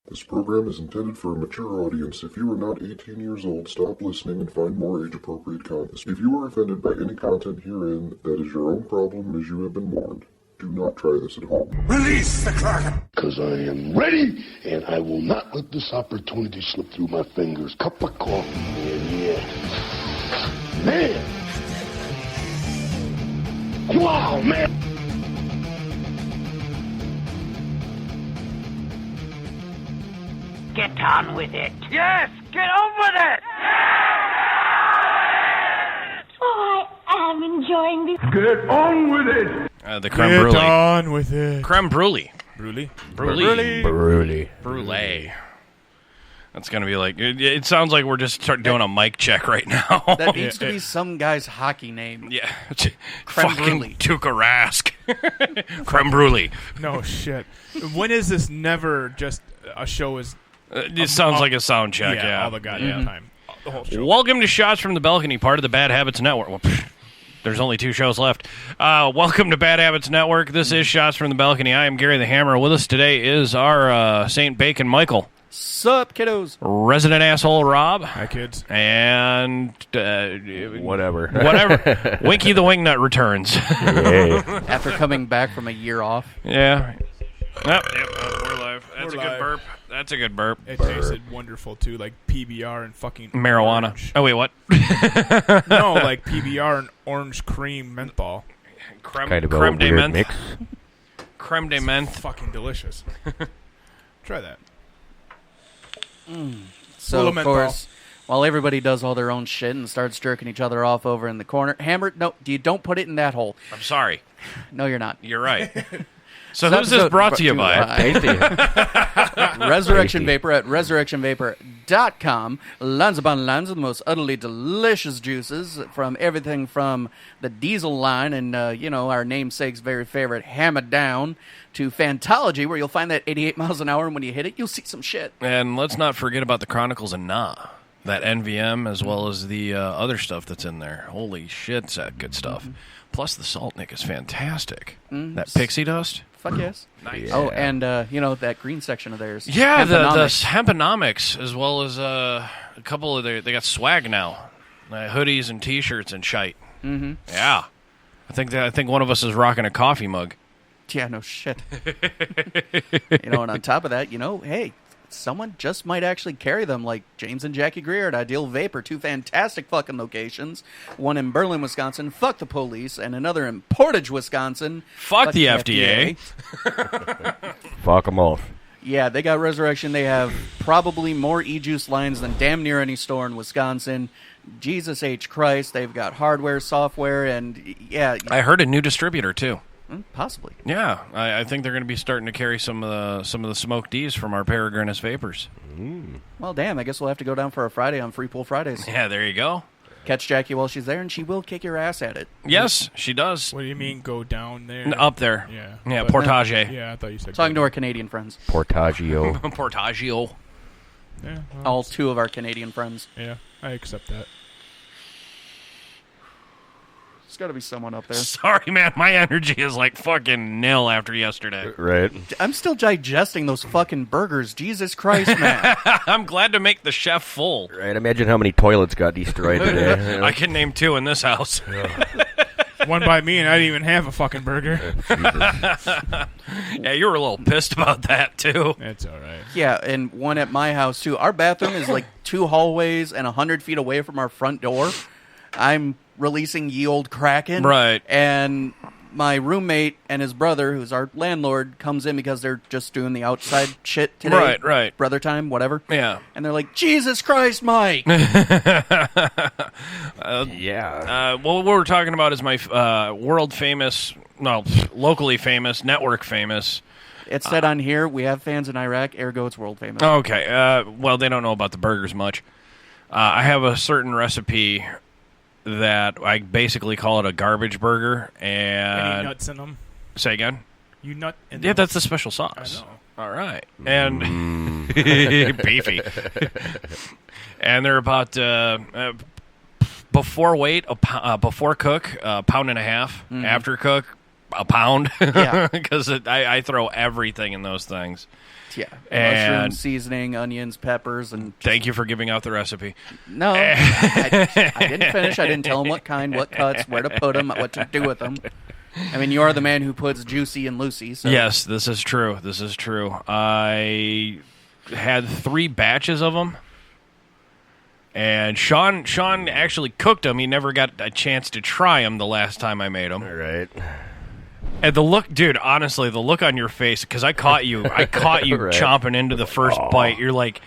This program is intended for a mature audience. If you are not 18 years old, stop listening and find more age-appropriate content. If you are offended by any content herein, that is your own problem, as you have been warned. Do not try this at home. Release the Kraken! Because I am ready, and I will not let this opportunity slip through my fingers. Cup of coffee, man, yeah. Man! Wow, man! Get on with it. Yes, get on with it. Oh, I am enjoying this. Get on with it! The creme brulee. Get on with it. Creme brulee. Brulee. Brulee. That's going to be like... It sounds like we're just doing a mic check right now. That needs to be some guy's hockey name. Yeah. Creme Fucking brulee. Tuukka Rask. Creme brulee. No shit. When is this never just a show is... It sounds like a sound check, yeah. all the goddamn time. The whole show. Welcome to Shots from the Balcony, part of the Bad Habits Network. Well, there's only 2 shows left. Welcome to Bad Habits Network. This is Shots from the Balcony. I am Gary the Hammer. With us today is our St. Bacon Michael. Sup, kiddos? Resident asshole Rob. Hi, kids. And... Whatever. Winky the Wingnut returns. After coming back from a year off. Yeah. Yep, we're live. That's a good burp. That's a good burp. It tasted wonderful, too, like PBR and fucking... Marijuana. Orange. Oh, wait, what? No, like PBR and orange cream menthol. Kind of creme a de weird menthe. mix. Creme de menthe. Fucking delicious. Try that. So, Full of of menthol. course, while everybody does all their own shit and starts jerking each other off over in the corner, Hammer, no, you don't put it in that hole. I'm sorry. No, you're not. You're right. So who's this brought to you by? Resurrection Vapor at resurrectionvapor.com. Lands upon lands of the most utterly delicious juices from everything from the Diesel line and, our namesake's very favorite Hammer Down to Fantology, where you'll find that 88 miles an hour, and when you hit it, you'll see some shit. And let's not forget about the Chronicles of Nah. That NVM as well as the other stuff that's in there. Holy shit, it's that good stuff. Mm-hmm. Plus the Salt Nick is fantastic. Mm-hmm. That pixie dust. Fuck yes. Nice. Yeah. Oh, and, that green section of theirs. Yeah, the Hemponomics, as well as a couple of they got swag now. Hoodies and T-shirts and shite. Mm-hmm. Yeah. I think one of us is rocking a coffee mug. Yeah, no shit. And on top of that, hey, someone just might actually carry them, like James and Jackie Greer at Ideal Vapor, 2 fantastic fucking locations. One in Berlin, Wisconsin, fuck the police, and another in Portage, Wisconsin. Fuck the FDA. Fuck them off. Yeah, they got Resurrection. They have probably more e-juice lines than damn near any store in Wisconsin. Jesus H. Christ, they've got hardware, software, and yeah. I heard a new distributor, too. Possibly. Yeah, I think they're going to be starting to carry some of the smoked D's from our Peregrinus Vapors. Well, damn, I guess we'll have to go down for a Friday on Free Pool Fridays. Yeah, there you go. Catch Jackie while she's there, and she will kick your ass at it. Yes, she does. What do you mean go down there? Up there. Yeah, Portage. Yeah, I thought you said... Talking to our Canadian friends. Portagio. Portagio. Yeah, well, all 2 of our Canadian friends. Yeah, I accept that. There's got to be someone up there. Sorry, man. My energy is like fucking nil after yesterday. Right. I'm still digesting those fucking burgers. Jesus Christ, man. I'm glad to make the chef full. Right. Imagine how many toilets got destroyed today. I can name 2 in this house. One by me, and I didn't even have a fucking burger. Yeah, you were a little pissed about that, too. That's all right. Yeah, and one at my house, too. Our bathroom is like 2 hallways and 100 feet away from our front door. I'm releasing ye old Kraken. Right. And my roommate and his brother, who's our landlord, comes in because they're just doing the outside shit today. Right. Brother time, whatever. Yeah. And they're like, Jesus Christ, Mike! Yeah. What we're talking about is my locally famous, network famous. It said on here, we have fans in Iraq, ergo it's world famous. Okay. Well, they don't know about the burgers much. I have a certain recipe that I basically call it a garbage burger. Any nuts in them? Say again? You nut in them? Yeah, that's the special sauce. I know. All right. And beefy. And they're about before weight, before cook, 1.5 pounds. After cook, a pound. Yeah. Because I throw everything in those things. Yeah, And- mushroom seasoning, onions, peppers, and Thank you for giving out the recipe. no, I didn't finish. I didn't tell him what kind, what cuts, where to put them, what to do with them. I mean, you are the man who puts Juicy in Lucy. So. Yes, this is true. This is true. I had 3 batches of them. And Sean actually cooked them. He never got a chance to try them the last time I made them. All right. And the look, dude, honestly, the look on your face, because I caught you Right. chomping into the first bite. You're like,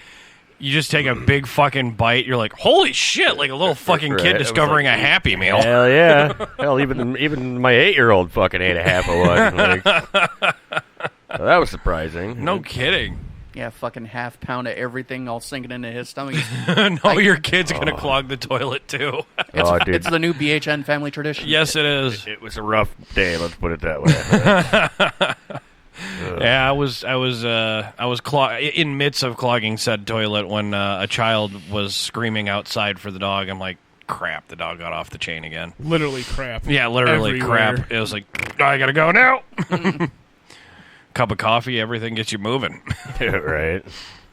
you just take a big fucking bite. You're like, holy shit, like a little fucking Right. kid It was discovering like, a Happy Meal. Hell yeah. Hell, even my 8-year-old fucking ate a half of one. Like, so that was surprising. No kidding. Yeah, fucking half pound of everything all sinking into his stomach. No, your kid's going to clog the toilet, too. Oh, dude. It's the new BHN family tradition. Yes, it is. It was a rough day, let's put it that way. Yeah, I was in midst of clogging said toilet when a child was screaming outside for the dog. I'm like, crap, the dog got off the chain again. Literally crap. Yeah, literally Everywhere. crap. It was like, I gotta go now. Cup of coffee, everything gets you moving. Right.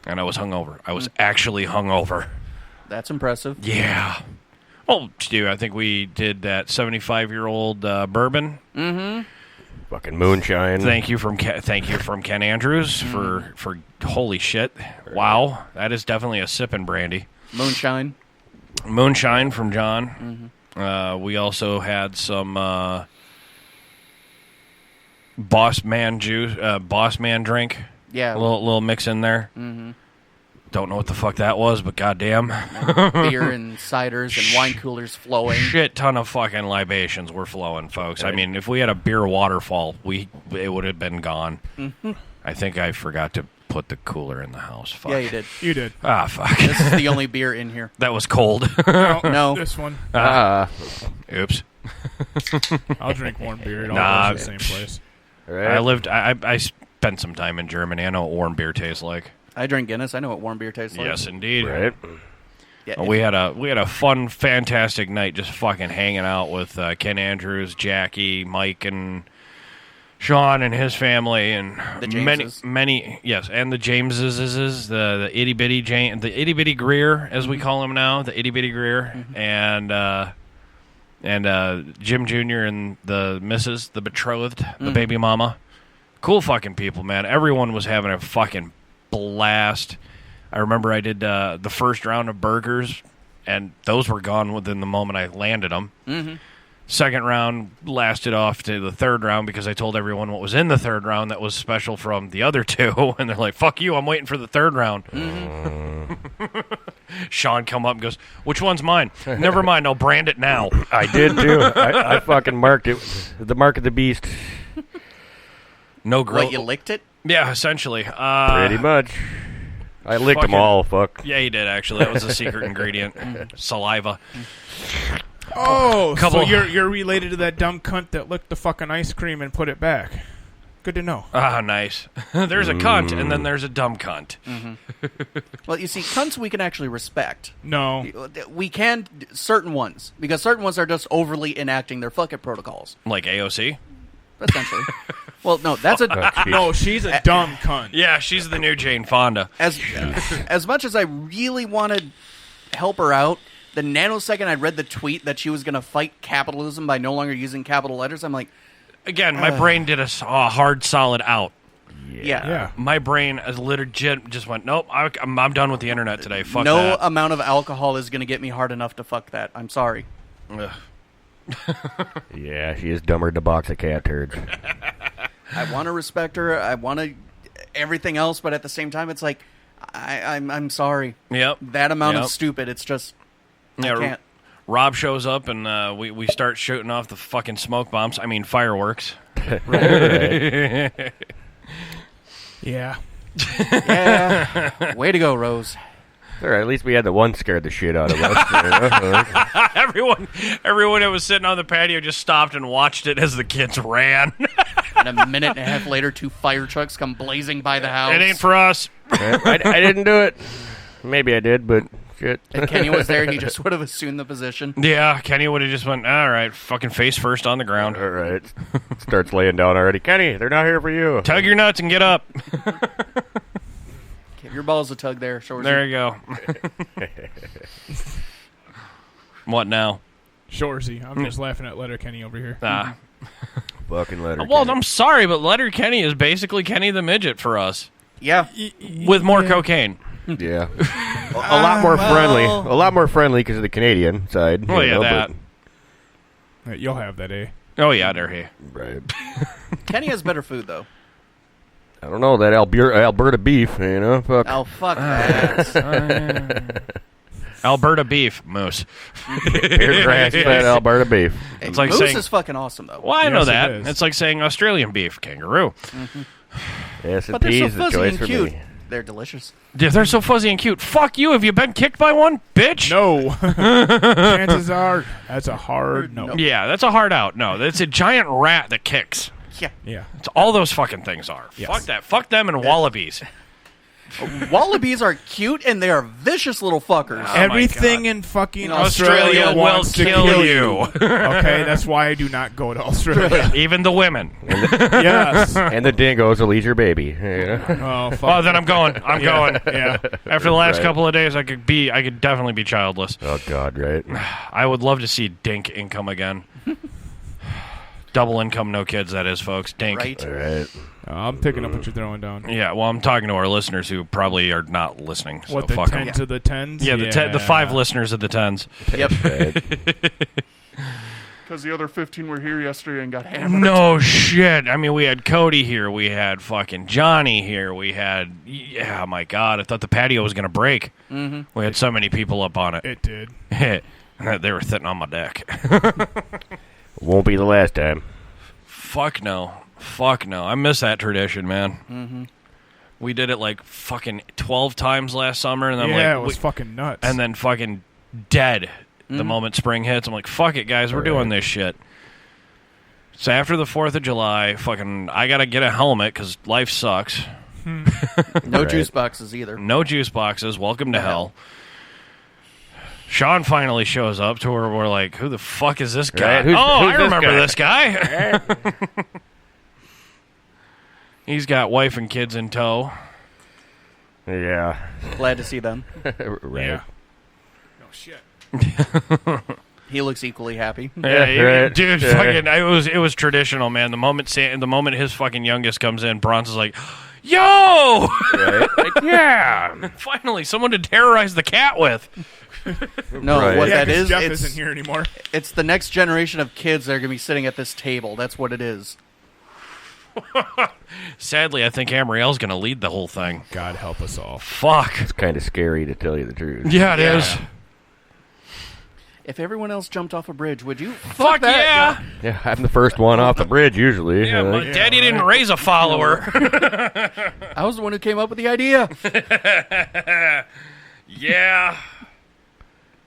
And I was hungover. I was actually hungover. That's impressive. Yeah. Oh, dude, I think we did that 75-year-old bourbon. Fucking moonshine. Thank you from Ken Andrews for holy shit. Wow, that is definitely a sipping brandy. Moonshine. Moonshine from John. We also had some Boss Man juice, Boss Man drink. Yeah. A little mix in there. Don't know what the fuck that was, but goddamn, Beer and ciders and wine coolers flowing. shit ton of fucking libations were flowing, folks. I mean, if we had a beer waterfall, it would have been gone. I think I forgot to put the cooler in the house. Fuck. Yeah, you did. You did. Ah, fuck. This is the only beer in here. That was cold. No. This one. Oops. I'll drink warm beer. It all Nah. goes to the same place. Right. I spent some time in Germany. I know what warm beer tastes like. I drink Guinness. I know what warm beer tastes like. Yes, indeed. Right. Yeah, We had a fun, fantastic night just fucking hanging out with Ken Andrews, Jackie, Mike, and Sean and his family, and The Jameses. many yes, and the Jameses, the itty bitty Greer, as we call him now, the itty bitty Greer, and Jim Jr. and the Mrs., the betrothed, the baby mama. Cool fucking people, man. Everyone was having a fucking blast. I remember I did the first round of burgers, and those were gone within the moment I landed them. Second round lasted off to the third round because I told everyone what was in the third round that was special from the other two, and they're like, fuck you, I'm waiting for the third round. Sean come up and goes, which one's mine? Never mind, I'll brand it now. I did too. I fucking marked it. The mark of the beast. No growth. What, you licked it? Yeah, essentially. Pretty much. I licked them fucking- all. Fuck. Yeah, he did, actually. That was a secret ingredient. Saliva. Oh, Couple- so you're related to that dumb cunt that licked the fucking ice cream and put it back. Good to know. Ah, nice. There's a cunt, and then there's a dumb cunt. Well, you see, cunts we can actually respect. No. We can certain ones, because certain ones are just overly enacting their fucking protocols, Like AOC? essentially. Well, no, that's a No, she's a dumb cunt. Yeah, she's the new Jane Fonda. as much as I really want to help her out. The nanosecond I read the tweet that she was going to fight capitalism by no longer using capital letters, I'm like, Again, my brain did a hard, solid out. yeah. My brain is legit just went, nope, I'm done with the internet today. Fuck No that. amount of alcohol is going to get me hard enough to fuck that. I'm sorry. Ugh. Yeah, she is dumber than a box of cat turds. I want to respect her. I want to everything else, but at the same time, it's like, I'm sorry. Yep. That amount Yep. of stupid, it's just, Yeah, I can't. Rob shows up, and we start shooting off the fucking smoke bombs. I mean, fireworks. Right. Yeah. Yeah. Way to go, Rose. All right, at least we had the one scared the shit out of us. Everyone that was sitting on the patio just stopped and watched it as the kids ran. And a minute and a half later, 2 fire trucks come blazing by the house. It ain't for us. I didn't do it. Maybe I did, but shit. If Kenny was there, he just would have assumed the position. Yeah, Kenny would have just went, all right, fucking face first on the ground. All right. Starts laying down already. Kenny, they're not here for you. Tug your nuts and get up. Give your balls a tug there, Shorzy. There you go. What now? Shorzy. I'm just laughing at Letterkenny over here. Ah. Fucking letter. Well, I'm sorry, but Letterkenny is basically Kenny the Midget for us. Yeah. With more cocaine. Yeah. A lot more friendly. A lot more friendly because of the Canadian side. Well, yeah, that. You'll have that, eh? Oh, yeah, there he. Right. Kenny has better food, though. I don't know, that Alberta beef, you know? Fuck. Oh, fuck that. Alberta beef, moose. Here's grass-fed Alberta beef. It's like Moose saying, is fucking awesome, though. well, I know Yes, it that. is. It's like saying Australian beef, kangaroo. S&P But they're so is the fuzzy choice and for cute. me. They're delicious. Yeah, they're so fuzzy and cute. Fuck you. Have you been kicked by one, bitch? No. Chances are that's a hard no. Yeah, that's a hard out. No, that's a giant rat that kicks. Yeah. Yeah. That's all those fucking things are. Yes. Fuck that. Fuck them and wallabies. Wallabies are cute, and they are vicious little fuckers. Oh, my Everything God. in fucking Australia Australia will wants to kill you. Okay, that's why I do not go to Australia. Even the women. Yes. And the dingoes will eat your baby. You know? Oh, fuck. Oh, then I'm going. I'm going. Yeah. After the last Right. couple of days, I could definitely be childless. Oh, God, right? I would love to see Dink income again. Double income, no kids, that is, folks. Dink. Right? All right. I'm picking up what you're throwing down. Yeah, well, I'm talking to our listeners who probably are not listening, so What, the fuck 'em. tens of the tens? Yeah, the 5 listeners of the 10s. Yep. Because the other 15 were here yesterday and got hammered. No shit. I mean, we had Cody here. We had fucking Johnny here. We had... Yeah, my God. I thought the patio was going to break. Mm-hmm. We had so many people up on it. It did. They were sitting on my deck. Won't be the last time. Fuck no. Fuck no. I miss that tradition, man. Mm-hmm. We did it like fucking 12 times last summer. And then Yeah, like, it was fucking nuts. and then fucking dead the moment spring hits. I'm like, fuck it, guys. We're doing this shit. So after the 4th of July, fucking, I got to get a helmet because life sucks. No juice boxes either. No juice boxes. Welcome to hell. Sean finally shows up to where we're like, who the fuck is this guy? Right, who's I this remember guy? this guy. He's got wife and kids in tow. Yeah. Glad to see them. Right. Yeah. No shit. He looks equally happy. Yeah, right. dude, Yeah. fucking, it was traditional, man. The moment his fucking youngest comes in, Bronze is like, yo! Right. Like, yeah! Finally, someone to terrorize the cat with. No, Right. what Yeah, that 'cause is, Jeff it's, isn't here anymore. it's the next generation of kids that are going to be sitting at this table. That's what it is. Sadly, I think Amriel's going to lead the whole thing. God help us all. Fuck. It's kind of scary to tell you the truth. Yeah, it is. If everyone else jumped off a bridge, would you? Fuck that. yeah! Yeah, I'm the first one off the bridge usually. Yeah, but Daddy didn't raise a follower. I was the one who came up with the idea. Yeah.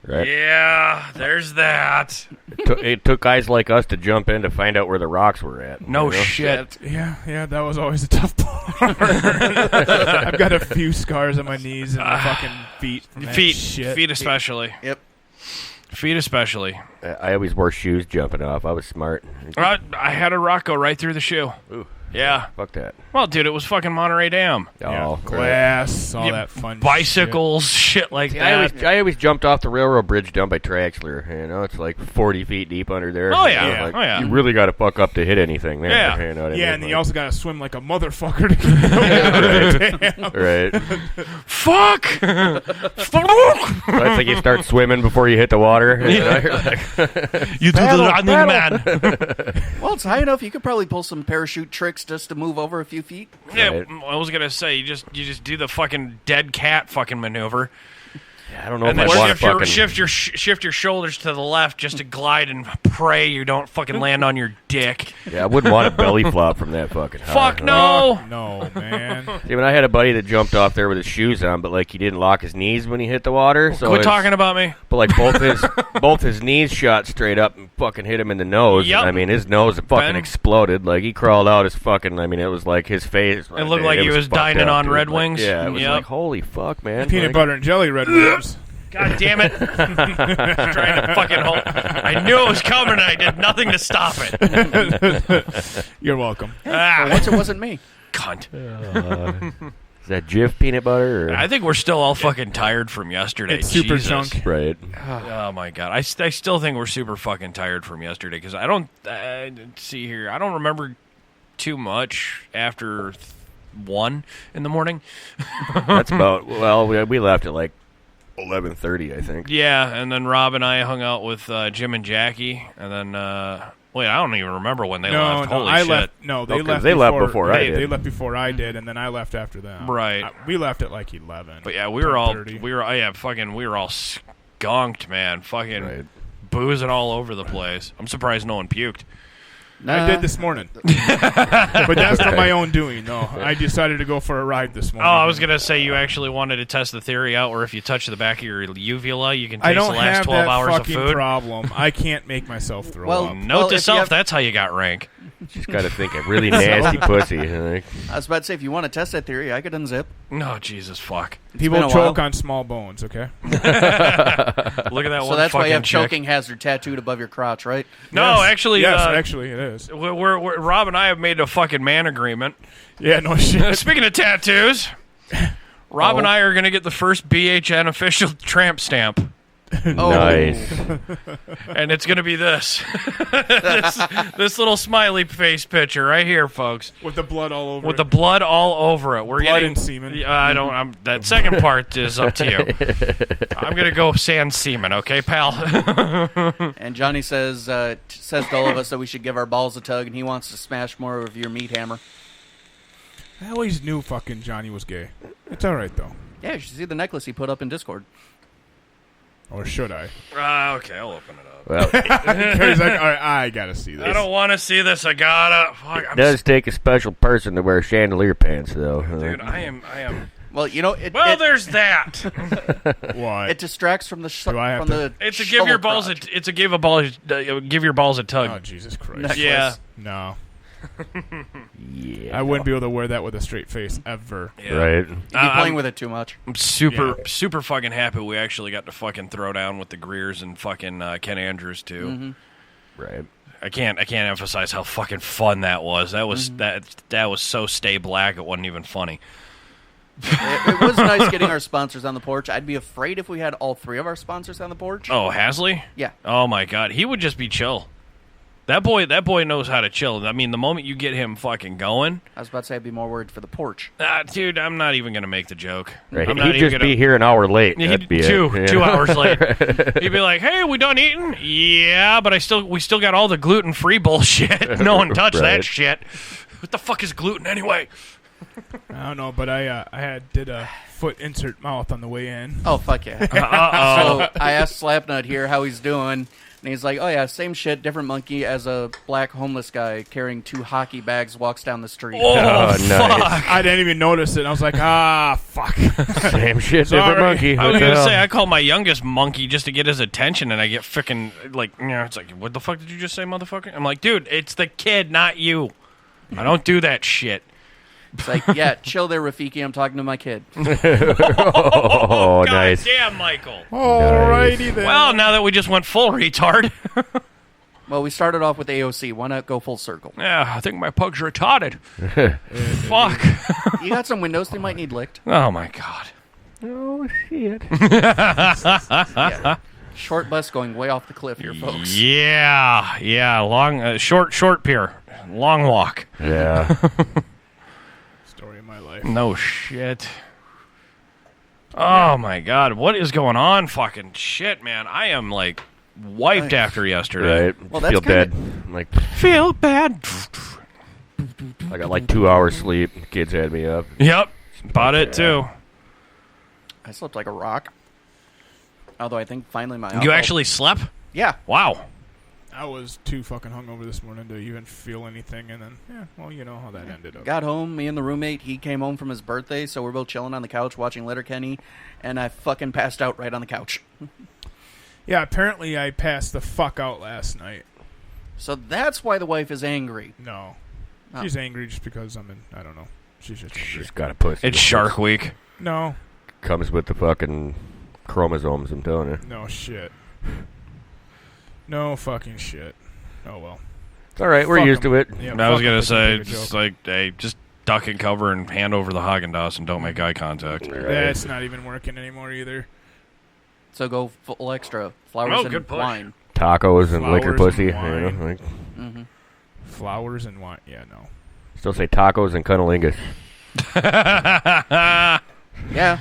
Right. Yeah, there's that. It took guys like us to jump in to find out where the rocks were at. No you know? shit. Yeah, that was always a tough part. I've got a few scars on my knees and my fucking feet. from that shit. Feet especially. Yep. Feet especially. I always wore shoes jumping off. I was smart. I had a rock go right through the shoe. Ooh. Yeah. Fuck that. Well, dude, it was fucking Monterey Dam. Yeah, Oh, glass, all Yeah, that fun bicycles, shit like that. I always jumped off the railroad bridge down by Traxler. You know, it's like 40 feet deep under there. Oh, You yeah. know, like, Oh, yeah. You really got to fuck up to hit anything there. Yeah. You know what I shit. Yeah, mean? and then you also got to swim like a motherfucker to get out. Right. Fuck! So I think you start swimming before you hit the water. You know, you're like, You do Paddle, the running man. Well, it's high enough. You could probably pull some parachute tricks just to move over a few feet. Yeah, Right. I was gonna say you just do the fucking dead cat fucking maneuver, I don't know and if then I want to shift fucking... shift your shoulders to the left just to glide and pray you don't fucking land on your dick. Yeah, I wouldn't want a belly flop from that fucking high. Fuck no! No, man. See, when I had a buddy that jumped off there with his shoes on, but like he didn't lock his knees when he hit the water. So Quit it's- talking about me. But like both his knees shot straight up and fucking hit him in the nose. Yep. And, I mean, his nose fucking Ben. exploded. Like he crawled out his fucking. I mean, it was like his face. It looked like he was fucked dining up, on dude. Red Like, Wings. yeah, it was Yep. like holy fuck, man. Peanut Like, butter and jelly red worms. God damn it. Trying to fucking hold. I knew it was coming and I did nothing to stop it. You're welcome. Well, once it wasn't me. Cunt. Is that Jif peanut butter? Or? I think we're still all fucking tired from yesterday. It's super Jesus. junk. Right. Oh my god, I still think we're super fucking tired from yesterday because I don't see here. I don't remember too much after 1 in the morning. That's about. Well, we left at like 11:30, I think. Yeah, and then Rob and I hung out with Jim and Jackie, and then wait, I don't even remember when they left. Holy I shit! left. No, they left. They left before I did. They left before I did, and then I left after them. Right. We left at like 11. But yeah, we were all 10:30. we were all skunked, man. Fucking Right. boozing all over the place. I'm surprised no one puked. I did this morning, but that's not my own doing. No, I decided to go for a ride this Oh, morning. I was gonna say you actually wanted to test the theory out, where if you touch the back of your uvula, you can taste I don't the last have 12 that hours of fucking food. problem. I can't make myself throw up. Note to if you self, have- that's how you got rank. Just got to think of really nasty pussy. Like, I was about to say, if you want to test that theory, I could unzip. No, Jesus, fuck. People been a choke while. on small bones. Okay. Look at that So one that's why you have fucking chick. choking hazard tattooed above your crotch, right? No, Yes. actually, yes, actually, it is. we're Rob and I have made a fucking man agreement. Yeah, no shit. Speaking of tattoos, Rob and I are going to get the first BHN official tramp stamp. Oh. Nice. And it's going to be this. this little smiley face picture right here, folks. With the blood all over With it. the blood all over it. We're Blood getting and semen. that second part is up to you. I'm going to go sand semen, okay, pal? And Johnny says says to all of us that we should give our balls a tug, and he wants to smash more of your meat hammer. I always knew fucking Johnny was gay. It's all right, though. Yeah, you should see the necklace he put up in Discord. Or should I? Okay, I'll open it up. Well, He's like, all right, I gotta see this. I don't want to see this. I gotta. Fuck, it does take a special person to wear chandelier pants, though. Dude, I am. Well, you know, There's that. Why? it distracts from the Do I have from to- the. It's a give shovel your balls. crotch. It's a give your balls a tug. Oh, Jesus Christ. Necklace. Yeah. No. Yeah. I wouldn't be able to wear that with a straight face ever. Yeah. Right. You'd be playing with it too much. I'm super fucking happy we actually got to fucking throw down with the Greers and fucking Ken Andrews too. Mm-hmm. Right. I can't emphasize how fucking fun that was. That was that was so stay black it wasn't even funny. It was nice getting our sponsors on the porch. I'd be afraid if we had all 3 of our sponsors on the porch. Oh, Hasley? Yeah. Oh my god, he would just be chill. That boy knows how to chill. I mean, the moment you get him fucking going, I was about to say I'd be more worried for the porch. dude, I'm not even gonna make the joke. Right. I'm not He'd even just gonna, be here an hour late. He'd, That'd be two it. 2 hours late. He'd be like, "Hey, we done eating? Yeah, but we still got all the gluten free bullshit. No one touched that Right. shit. What the fuck is gluten anyway?" I don't know, but I did a foot insert mouth on the way in. Oh, fuck yeah. Uh-oh. So I asked Slapnut here how he's doing, and he's like, oh yeah, same shit, different monkey as a black homeless guy carrying 2 hockey bags walks down the street. Oh, nice. fuck. I didn't even notice it. I was like, fuck. Same shit, Sorry. different monkey. I was What the gonna hell? say I call my youngest monkey just to get his attention, and I get freaking like, it's like, what the fuck did you just say, motherfucker? I'm like, dude, it's the kid, not you. I don't do that shit. It's like, yeah, chill there, Rafiki, I'm talking to my kid. Oh, God nice. damn, Michael. Alrighty then. Well, now that we just went full retard, Well, we started off with AOC. Why not go full circle? yeah, I think my pug's retarded. Fuck. You got some windows they might need licked. Oh my god. Oh, shit. Yeah. Short bus going way off the cliff here, folks. Yeah, long, short pier, long walk. Yeah. Story of my life. No shit. Oh my god, what is going on? Fucking shit, man. I am like wiped after yesterday. Right. Well, that's Feel kinda- dead. Like, Feel bad. I got like 2 hours sleep. Kids had me up. Yep, about it too. I slept like a rock. Although I think finally my You alcohol- actually slept? Yeah. Wow. I was too fucking hungover this morning to even feel anything, and then, yeah, well, you know how that ended up. Got home, me and the roommate, he came home from his birthday, so we're both chilling on the couch watching Letterkenny, and I fucking passed out right on the couch. Yeah, apparently I passed the fuck out last night. So that's why the wife is angry. No. Oh. She's angry just because I don't know. She's just angry. She's got a pussy. It's Shark Week. No. Comes with the fucking chromosomes, I'm telling you. No shit. No fucking shit. Oh well. It's all right. We're Fuck used 'em. to it. Yeah, I was fuck 'em, gonna they say, can take a just joke. like, hey, just duck and cover and hand over the Haagen-Dazs and don't make eye contact. That's not even working anymore either. So go full extra. Flowers Oh, and good push. wine. Tacos and liquor Flowers pussy. and You know, like, Mm-hmm. Flowers and wine. Yeah, no. still say tacos and cunnilingus. Yeah.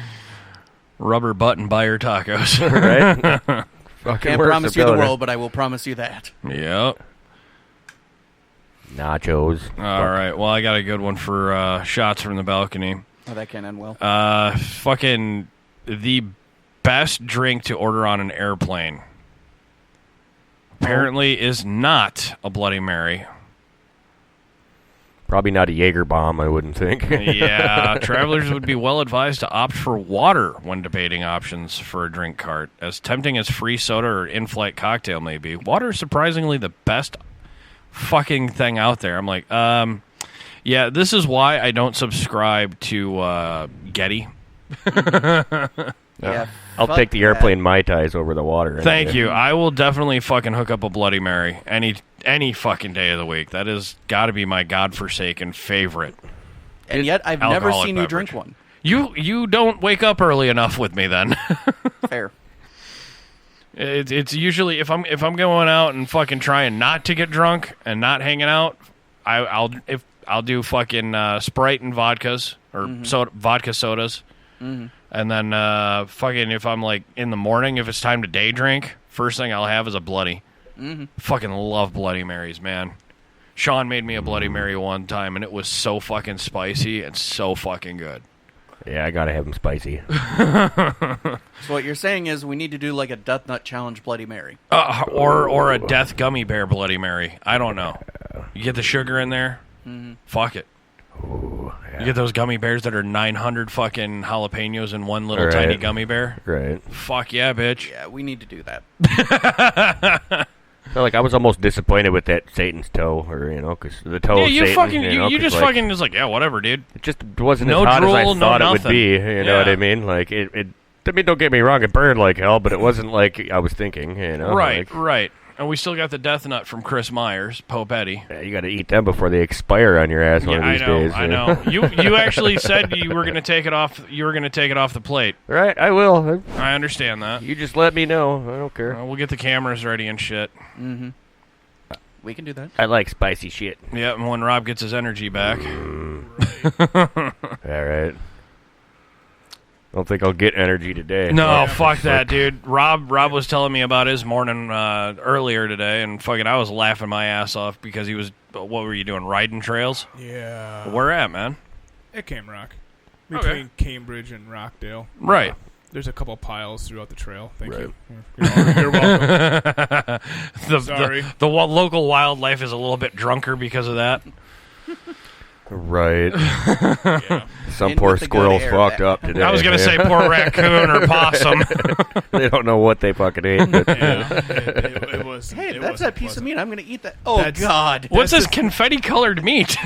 Rubber button buyer tacos. Right? Fucking Can't worse, promise I'm you the telling world, but I will promise you that. Yep. Nachos. All right. Well, I got a good one for shots from the balcony. Oh, that can't end well. Fucking the best drink to order on an airplane apparently is not a Bloody Mary. Probably not a Jaeger bomb, I wouldn't think. Yeah, travelers would be well advised to opt for water when debating options for a drink cart. As tempting as free soda or in-flight cocktail may be, water is surprisingly the best fucking thing out there. I'm like, yeah, this is why I don't subscribe to Getty. Yeah. I'll fuck take the that. airplane Mai Tais over the water. Thank you. I will definitely fucking hook up a Bloody Mary any fucking day of the week. That is got to be my godforsaken favorite. And yet, I've never Alcoholic seen you beverage. drink one. You don't wake up early enough with me then. Fair. It's usually if I'm going out and fucking trying not to get drunk and not hanging out, I'll do fucking Sprite and vodkas or vodka sodas. Mm-hmm. And then fucking if I'm like in the morning, if it's time to day drink, first thing I'll have is a Bloody. Mm-hmm. Fucking love Bloody Marys, man. Sean made me a Bloody Mary one time, and it was so fucking spicy and so fucking good. Yeah, I gotta have them spicy. So what you're saying is we need to do like a Death Nut Challenge Bloody Mary. Or a Death Gummy Bear Bloody Mary. I don't know. You get the sugar in there, fuck it. Ooh, yeah. You get those gummy bears that are 900 fucking jalapenos in one little Right. tiny gummy bear. Right. Fuck yeah, bitch. Yeah, we need to do that. So, like, I was almost disappointed with that Satan's toe, or, you know, because the toe Yeah, of you Satan, fucking, you know, you 'cause, just like, fucking just like, yeah, whatever, dude. It just wasn't No as hot drool, as I no thought it would nothing. be, you know what Yeah. I mean? Like, I mean, don't get me wrong, it burned like hell, but it wasn't like I was thinking, you know? Right, Like, right. And we still got the Death Nut from Chris Myers, Pope Eddie. yeah, you gotta eat them before they expire on your ass one of I these know, days. I know. You actually said you were gonna take it off. You were gonna take it off the plate. Right, I will. I understand that. You just let me know. I don't care. We'll get the cameras ready and shit. Mm-hmm. We can do that. I like spicy shit. Yeah, and when Rob gets his energy back. All right. Don't think I'll get energy today. No, fuck that, dude. Rob was telling me about his morning earlier today, and fucking I was laughing my ass off because he was. What were you doing? Riding trails? Yeah. Where at, man? At Cam Rock. Between Cambridge and Rockdale. Right. There's a couple piles throughout the trail. Thank Right. you. You're welcome. Sorry. The local wildlife is a little bit drunker because of that. Right. Yeah. Some In poor with the good squirrel's air fucked back. up today. I was gonna man. say poor raccoon or possum. They don't know what they fucking ate. But Yeah. It was. Hey, it that's wasn't that piece of pleasant. meat. I'm going to eat that. Oh, That's- God. What's this confetti-colored meat?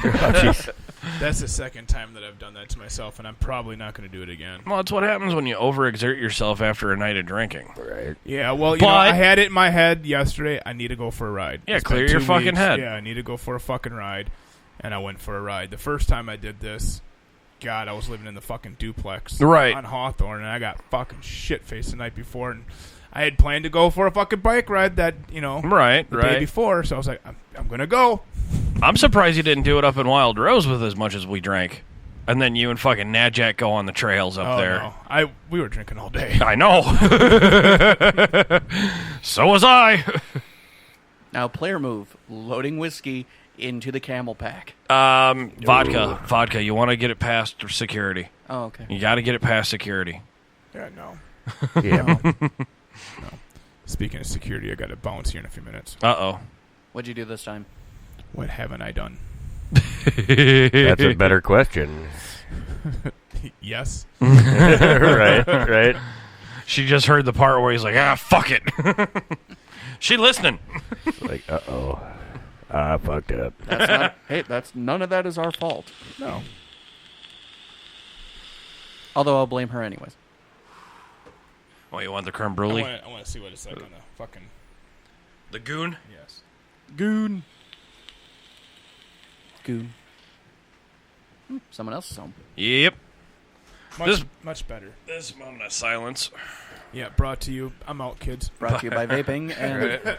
That's the second time that I've done that to myself, and I'm probably not going to do it again. Well, it's what happens when you overexert yourself after a night of drinking. right. Yeah, well, you know, But- I had it in my head yesterday. I need to go for a ride. Yeah, It's been clear your 2 fucking weeks. head. Yeah, I need to go for a fucking ride, and I went for a ride. The first time I did this, God, I was living in the fucking duplex Right. on Hawthorne, and I got fucking shit-faced the night before, and I had planned to go for a fucking bike ride that, you know, Right, the day right. before, so I was like, I'm going to go. I'm surprised you didn't do it up in Wild Rose with as much as we drank. And then you and fucking Nadjack go on the trails up Oh, there. no. We were drinking all day. I know. So was I. Now, player move. Loading whiskey into the camel pack. Vodka. You want to get it past security. Oh, okay. You got to get it past security. Yeah, no. Yeah. No. Speaking of security, I got to bounce here in a few minutes. Uh-oh. What'd you do this time? What haven't I done? That's a better question. Yes. right. She just heard the part where he's like, fuck it. She listening. Like, uh-oh. I fucked up. That's not, hey, none of that is our fault. No. Although I'll blame her anyways. Oh, you want the creme brulee? I want to see what it's like on the fucking... The goon? Yes. Goon. Someone else's home. Yep. Much better. This moment of silence. Yeah, brought to you. I'm out, kids. Brought to you by vaping. And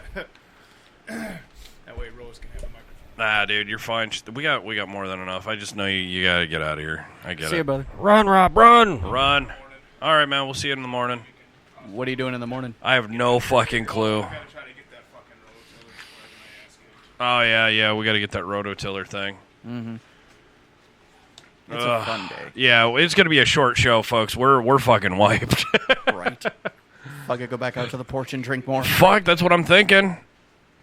that way Rose can have a microphone. Nah, dude, you're fine. We got more than enough. I just know you gotta get out of here. I get it. See you, brother. Run, Rob, run! Run. All right, man. We'll see you in the morning. What are you doing in the morning? I have no fucking clue. Oh, yeah. We got to get that rototiller thing. Mm-hmm. It's a fun day. Yeah, it's going to be a short show, folks. We're fucking wiped. Right. I could go back out to the porch and drink more. Fuck, that's what I'm thinking.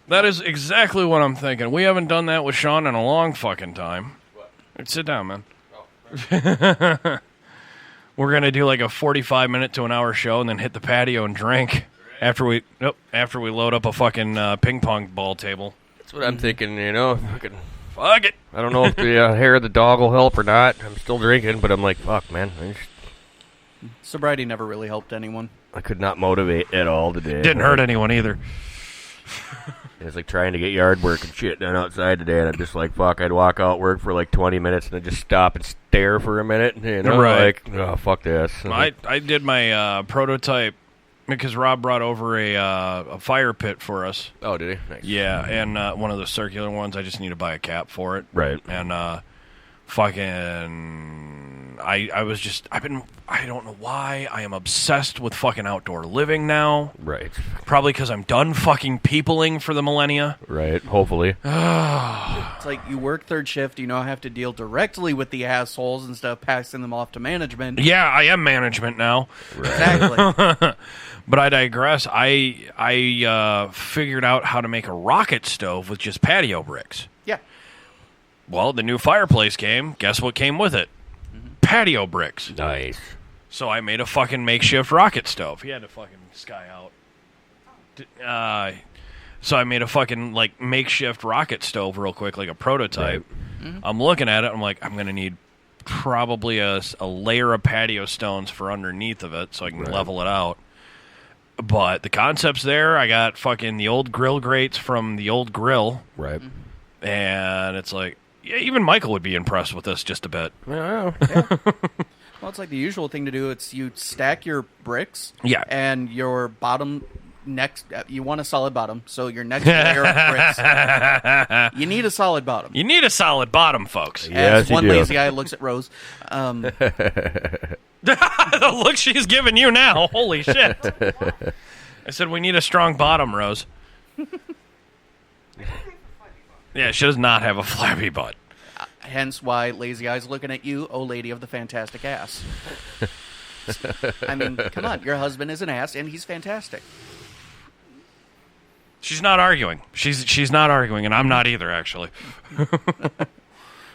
That is exactly what I'm thinking. We haven't done that with Sean in a long fucking time. What? Sit down, man. Oh. We're going to do like a 45-minute to an hour show and then hit the patio and drink after we load up a fucking ping pong ball table. That's what I'm thinking, you know. Fuck it. I don't know if the hair of the dog will help or not. I'm still drinking, but I'm like, fuck, man. Sobriety never really helped anyone. I could not motivate at all today. Didn't hurt anyone either. It's like trying to get yard work and shit done outside today, and I'm just like, fuck, I'd walk out work for like 20 minutes and then just stop and stare for a minute, you know, right. like, oh, fuck this. I did my prototype because Rob brought over a fire pit for us. Oh, did he? Nice. Yeah, and one of the circular ones, I just need to buy a cap for it. Right. And fucking, I don't know why, I am obsessed with fucking outdoor living now. Right. Probably because I'm done fucking peopling for the millennia. Right, hopefully. It's like you work third shift, you now have to deal directly with the assholes instead of passing them off to management. Yeah, I am management now. Right. Exactly. But I digress. I figured out how to make a rocket stove with just patio bricks. Yeah. Well, the new fireplace came. Guess what came with it? Patio bricks. Nice. So I made a fucking makeshift rocket stove. He had to fucking sky out. So I made a fucking like makeshift rocket stove real quick, like a prototype. Right. Mm-hmm. I'm looking at it. I'm like, I'm going to need probably a layer of patio stones for underneath of it so I can level it out. But the concept's there. I got fucking the old grill grates from the old grill. Right. And it's like, yeah, even Michael would be impressed with this just a bit. Yeah. Well, it's like the usual thing to do. It's you stack your bricks. Yeah. And your bottom next, you want a solid bottom. So your next layer of bricks, you need a solid bottom. You need a solid bottom, folks. As one lazy guy looks at Rose. The look she's giving you now. Holy shit. I said we need a strong bottom, Rose. Yeah, she does not have a flabby butt. Hence why lazy eyes looking at you, oh lady of the fantastic ass. I mean, come on. Your husband is an ass, and he's fantastic. She's not arguing. She's not arguing, and I'm not either, actually.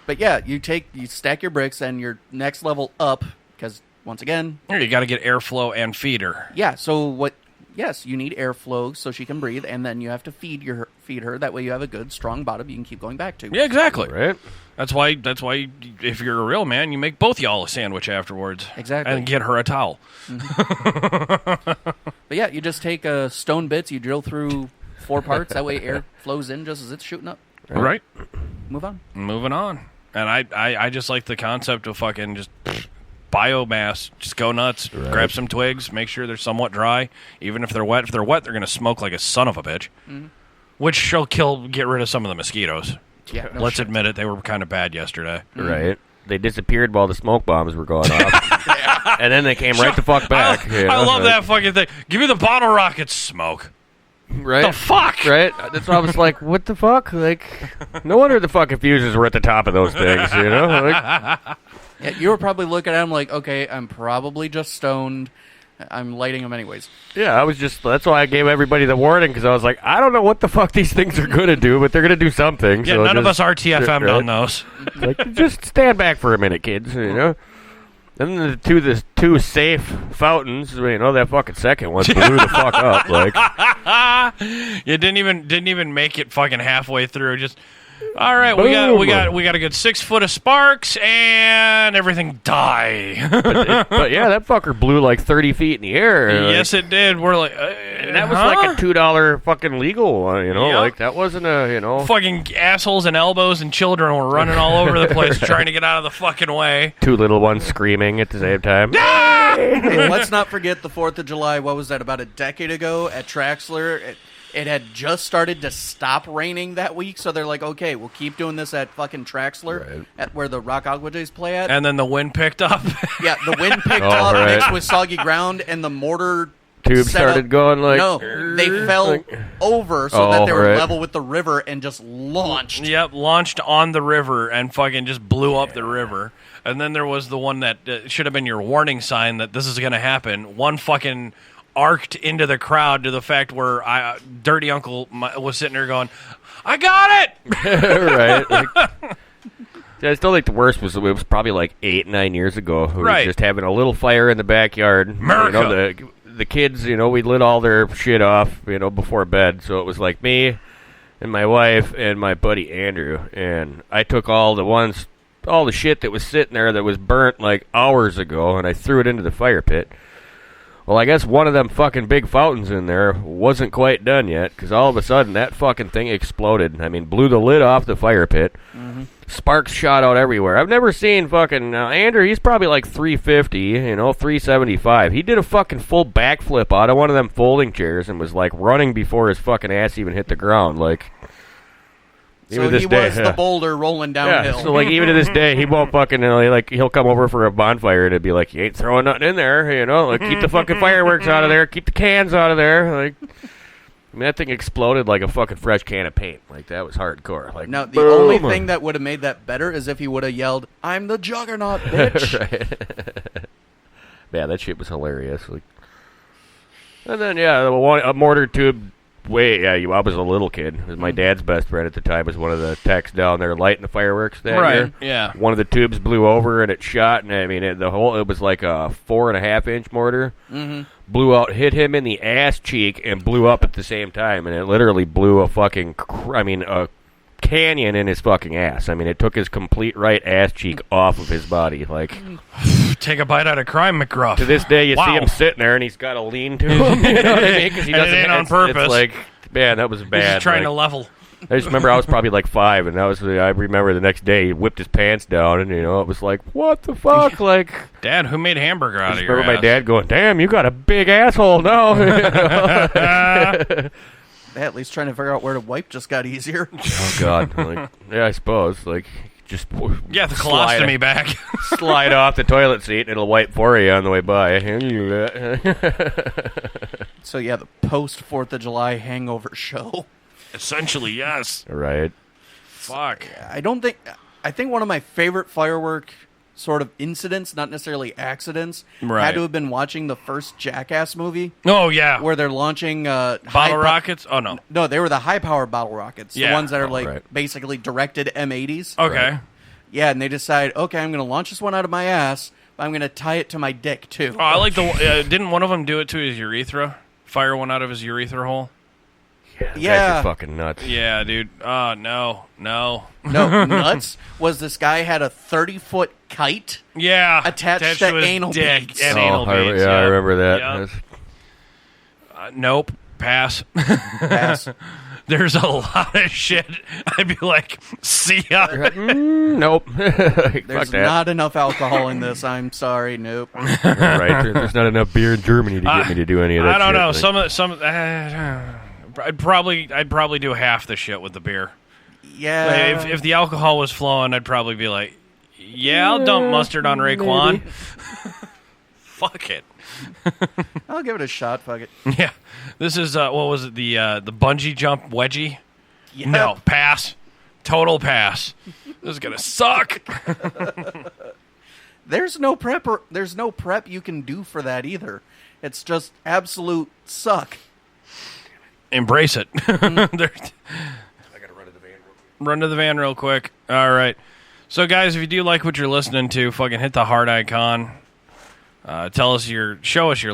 But yeah, you stack your bricks, and your next level up, because once again, you got to get airflow and feeder. Yeah. So what? Yes, you need airflow so she can breathe, and then you have to feed her. That way, you have a good, strong bottom you can keep going back to. Yeah, exactly. Right. That's why. If you're a real man, you make both y'all a sandwich afterwards. Exactly. And get her a towel. Mm-hmm. But yeah, you just take stone bits, you drill through 4 parts. That way, air flows in just as it's shooting up. Right. Move on. Moving on. And I just like the concept of fucking just biomass. Just go nuts. Right. Grab some twigs. Make sure they're somewhat dry. Even if they're wet. If they're wet, they're going to smoke like a son of a bitch. Mm-hmm. Which shall get rid of some of the mosquitoes. Yeah, Let's admit it. They were kind of bad yesterday. Mm-hmm. Right. They disappeared while the smoke bombs were going off. Yeah. And then they came right the fuck back. I love that fucking thing. Give me the bottle rockets, smoke. Right? The fuck? Right? That's why I was like, what the fuck? Like, no wonder the fucking fuses were at the top of those things, you know? Like, yeah, you were probably looking at them like, okay, I'm probably just stoned. I'm lighting them anyways. Yeah, I was just, that's why I gave everybody the warning, because I was like, I don't know what the fuck these things are going to do, but they're going to do something. Yeah, so none of us RTFM'd on those. Like, just stand back for a minute, kids, you know? Then the two safe fountains, you know, that fucking second one blew the fuck up. Like, you didn't even make it fucking halfway through. Just All right, we got a good 6 foot of sparks, and everything die. But yeah, that fucker blew like 30 feet in the air. Yes, it did. We're like, and that was like a $2 fucking legal one, you know? Yep. Like, that wasn't a, you know... Fucking assholes and elbows and children were running all over the place trying to get out of the fucking way. 2 little ones screaming at the same time. Hey, let's not forget the 4th of July. What was that, about a decade ago at Traxler? It had just started to stop raining that week, so they're like, okay, we'll keep doing this at fucking Traxler, at where the Rock Agua Jays play at. And then the wind picked up. Yeah, the wind picked up, mixed with soggy ground, and the mortar tubes started going like... No, they fell over so that they were level with the river and just launched. Yep, launched on the river and fucking just blew up the river. And then there was the one that should have been your warning sign that this is going to happen. One fucking arced into the crowd to the fact where Dirty Uncle was sitting there going, I got it! Right. I still think the worst was it was probably like 8-9 years ago. We were just having a little fire in the backyard. America. You know, the kids, you know, we lit all their shit off, you know, before bed. So it was like me and my wife and my buddy Andrew. And I took all the shit that was sitting there that was burnt like hours ago, and I threw it into the fire pit. Well, I guess one of them fucking big fountains in there wasn't quite done yet, because all of a sudden that fucking thing exploded. I mean, blew the lid off the fire pit. Mm-hmm. Sparks shot out everywhere. I've never seen fucking... Andrew, he's probably like 350, you know, 375. He did a fucking full backflip out of one of them folding chairs and was like running before his fucking ass even hit the ground. Like... So he was the boulder rolling downhill. Yeah, so like even to this day, he won't fucking he'll come over for a bonfire and it'd be like, you ain't throwing nothing in there, you know, like keep the fucking fireworks out of there, keep the cans out of there. Like, I mean, that thing exploded like a fucking fresh can of paint. Like that was hardcore. Like now the only thing that would have made that better is if he would have yelled, "I'm the Juggernaut, bitch!" Right. Yeah, that shit was hilarious. Like, and then a mortar tube. I was a little kid. It was my dad's best friend at the time. Was one of the techs down there lighting the fireworks that year. Yeah. One of the tubes blew over and it shot, and I mean it was like a 4.5-inch mortar. Mm-hmm. Blew out, hit him in the ass cheek, and blew up at the same time. And it literally blew a fucking, a canyon in his fucking ass. I mean, it took his complete right ass cheek off of his body. Like, take a bite out of crime, McGruff. To this day, you see him sitting there, and he's got a lean to him. You know what I mean? Because he doesn't. It ain't on purpose. It's like, man, that was bad. He's just trying to level. I just remember I was probably like 5, and I remember the next day he whipped his pants down, and it was like, what the fuck, like. Dad, who made hamburger out of your ass? I remember my dad going, damn, you got a big asshole now. At least trying to figure out where to wipe just got easier. Oh God! Like, yeah, I suppose. Like, just the colostomy bag. Slide off the toilet seat, and it'll wipe for you on the way by. So yeah, the post 4th of July hangover show. Essentially, yes. Right. Fuck. I think one of my favorite firework sort of incidents, not necessarily accidents, had to have been watching the first Jackass movie. Oh, yeah. Where they're launching... bottle rockets? Oh, no. No, they were the high-power bottle rockets. Yeah. The ones that are basically directed M80s. Okay. Right. Yeah, and they decide, okay, I'm going to launch this one out of my ass, but I'm going to tie it to my dick, too. Oh, I like the... didn't one of them do it to his urethra? Fire one out of his urethra hole? Yeah. That's fucking nuts. Yeah, dude. Oh, no. No, nuts was this guy had a 30-foot kite attached to anal beads. And anal beads. I remember that. Yep. Nope. Pass. There's a lot of shit. I'd be like, see ya. Nope. There's not enough alcohol in this. I'm sorry. Nope. Right. There's not enough beer in Germany to get me to do any of that. I don't know. Like, I'd probably do half the shit with the beer. Yeah. Like if the alcohol was flowing, I'd probably be like, yeah, I'll dump mustard on Raekwon. Fuck it. I'll give it a shot. Fuck it. Yeah. This is what was it? The bungee jump wedgie? Yep. No, pass. Total pass. This is gonna suck. There's no prep you can do for that either. It's just absolute suck. Embrace it. I gotta run to the van real quick. All right. So, guys, if you do like what you're listening to, fucking hit the heart icon. Show us you're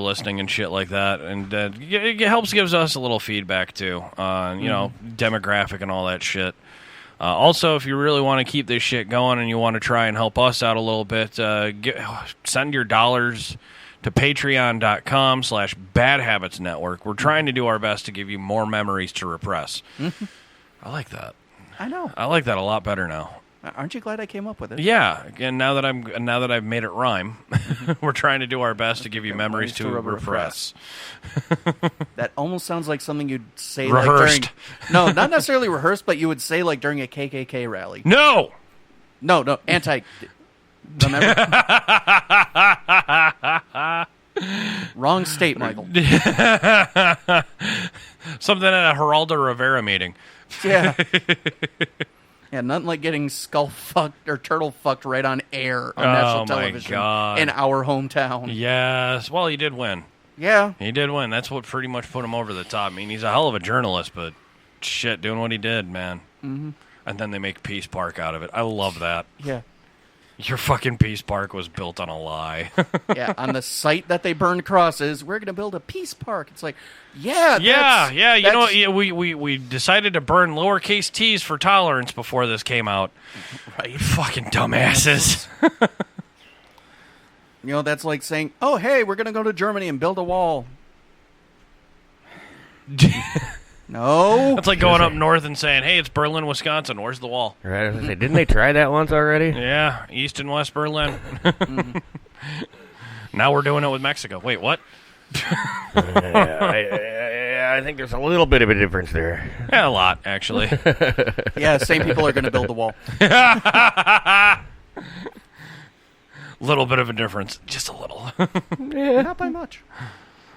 listening and shit like that, and it gives us a little feedback too on demographic and all that shit. Also, if you really want to keep this shit going and you want to try and help us out a little bit, send your dollars to patreon.com/badhabitsnetwork. We're trying to do our best to give you more memories to repress. I like that. I know. I like that a lot better now. Aren't you glad I came up with it? Yeah, and now that I've made it rhyme, we're trying to do our best to give you memories to repress. That almost sounds like something you'd say rehearsed. Like during, no, not necessarily rehearsed, but you would say like during a KKK rally. No, anti. Remember? Wrong state, Michael. Something at a Geraldo Rivera meeting. Yeah. Yeah, nothing like getting skull fucked or turtle fucked right on air on national television in our hometown. Yes. Well, he did win. Yeah. He did win. That's what pretty much put him over the top. I mean, he's a hell of a journalist, but shit, doing what he did, man. Mm-hmm. And then they make Peace Park out of it. I love that. Yeah. Your fucking Peace Park was built on a lie. Yeah, on the site that they burned crosses, we're going to build a Peace Park. It's like, yeah. You know, we decided to burn lowercase t's for tolerance before this came out. Right. Fucking dumbasses. You know, that's like saying, oh, hey, we're going to go to Germany and build a wall. No. That's like going up north and saying, hey, it's Berlin, Wisconsin. Where's the wall? Right. I was gonna say, didn't they try that once already? Yeah, East and West Berlin. Now we're doing it with Mexico. Wait, what? I think there's a little bit of a difference there. Yeah, a lot, actually. Yeah, same people are going to build the wall. Little bit of a difference. Just a little. Yeah. Not by much.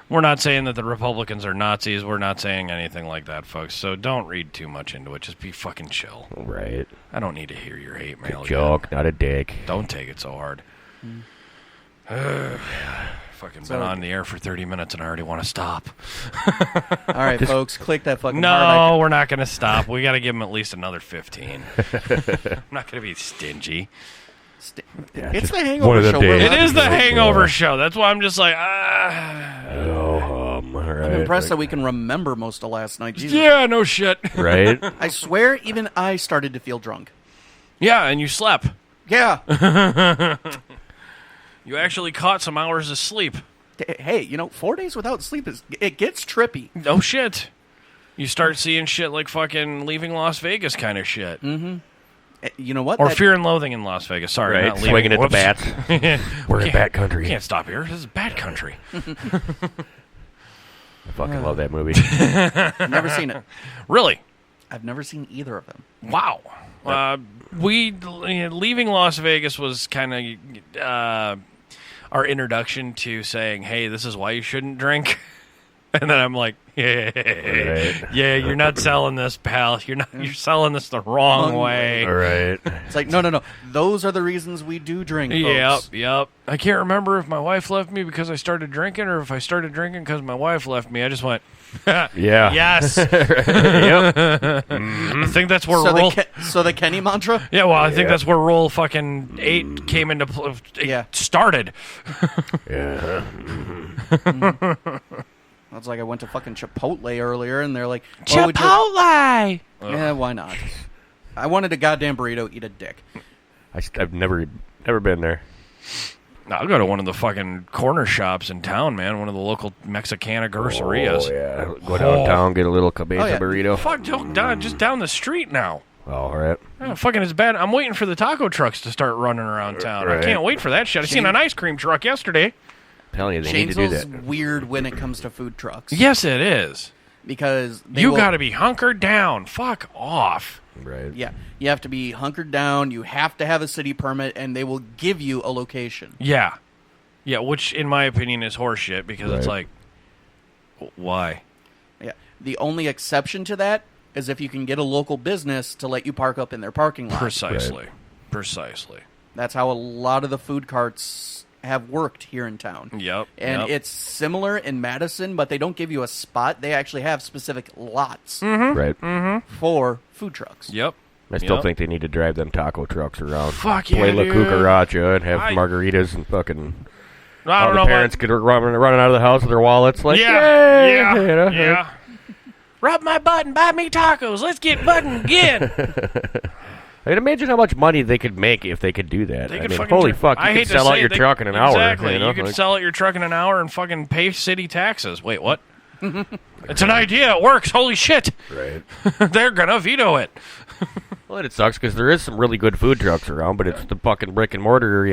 We're not saying that the Republicans are Nazis. We're not saying anything like that, folks. So don't read too much into it. Just be fucking chill. Right. I don't need to hear your hate mail. Joke, not a dick. Don't take it so hard. Fucking been on the air for 30 minutes and I already want to stop. All right, folks, click that fucking No, we're not going to stop. We got to give them at least another 15. I'm not going to be stingy. It's the Hangover Show. It is the Hangover Show. That's why I'm just like, right. I'm impressed that we can remember most of last night. Jesus. Yeah, no shit. Right? I swear, even I started to feel drunk. Yeah, and you slept. Yeah. You actually caught some hours of sleep. Hey, 4 days without sleep, it gets trippy. No shit. You start seeing shit like fucking Leaving Las Vegas kind of shit. Mm-hmm. You know what? Or Fear and Loathing in Las Vegas. Sorry, right. not leaving. Swinging at the bats. We're in bat country. We can't stop here. This is bat country. I fucking love that movie. Never seen it. Really? I've never seen either of them. Wow. Leaving Las Vegas was kind of our introduction to saying, hey, this is why you shouldn't drink. And then I'm like, yeah, you're not selling this, pal. You're selling this the wrong way. All right. It's like, no. Those are the reasons we do drink, folks. Yep. I can't remember if my wife left me because I started drinking or if I started drinking because my wife left me. I just went, yeah. Yes. Yep. I think that's where roll. So the Kenny mantra? Yeah, well, I think that's where roll fucking 8 came into play. Started. Yeah. It's like I went to fucking Chipotle earlier, and they're like, Chipotle! Yeah, why not? I wanted a goddamn burrito, eat a dick. I've never been there. I'll go to one of the fucking corner shops in town, man. One of the local Mexicana grocerías. Oh, yeah. Go downtown, get a little cabeza burrito. Fuck, just down the street now. All right. Oh, fucking it's bad. I'm waiting for the taco trucks to start running around town. Right. I can't wait for that shit. I seen an ice cream truck yesterday. I'm telling you, they need to do Shanesville's that. weird when it comes to food trucks. Yes, it is. Because you got to be hunkered down. Fuck off. Right. Yeah. You have to be hunkered down. You have to have a city permit, and they will give you a location. Yeah. Yeah, which in my opinion is horseshit because it's like, why? Yeah. The only exception to that is if you can get a local business to let you park up in their parking lot. Precisely. Right. Precisely. That's how a lot of the food carts have worked here in town. Yep. And it's similar in Madison, but they don't give you a spot. They actually have specific lots Right. for food trucks. Yep. I still think they need to drive them taco trucks around. Fuck yeah, Play La dude. Cucaracha and have margaritas and fucking... I don't all know the parents get running out of the house with their wallets like, yeah. you know? Yeah. Rub my butt and buy me tacos. Let's get button again. I can imagine how much money they could make if they could do that. They I could mean, fucking holy fuck, you I hate could to sell say out it, your they- truck in an hour. Exactly. You know? could Like, sell out your truck in an hour and fucking pay city taxes. Wait, what? It's an idea. It works. Holy shit. Right. They're going to veto it. Well, it sucks because there is some really good food trucks around, but it's the fucking brick and mortar,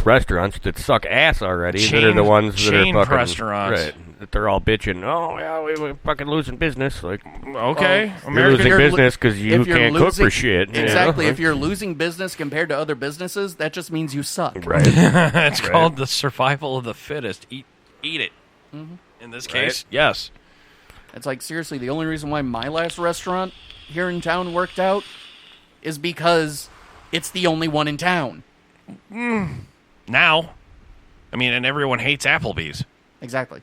restaurants that suck ass already. That are the ones that are chain fucking restaurants. Right. That they're all bitching. Oh, yeah, we're fucking losing business. Like, Okay. you're losing business because you if you're can't cook losing- for shit. you know? Exactly. If you're losing business compared to other businesses, that just means you suck. Right. It's called the survival of the fittest. Eat it. In this case, yes. It's like, seriously, the only reason why my last restaurant here in town worked out is because it's the only one in town. Now. I mean, and everyone hates Applebee's. Exactly.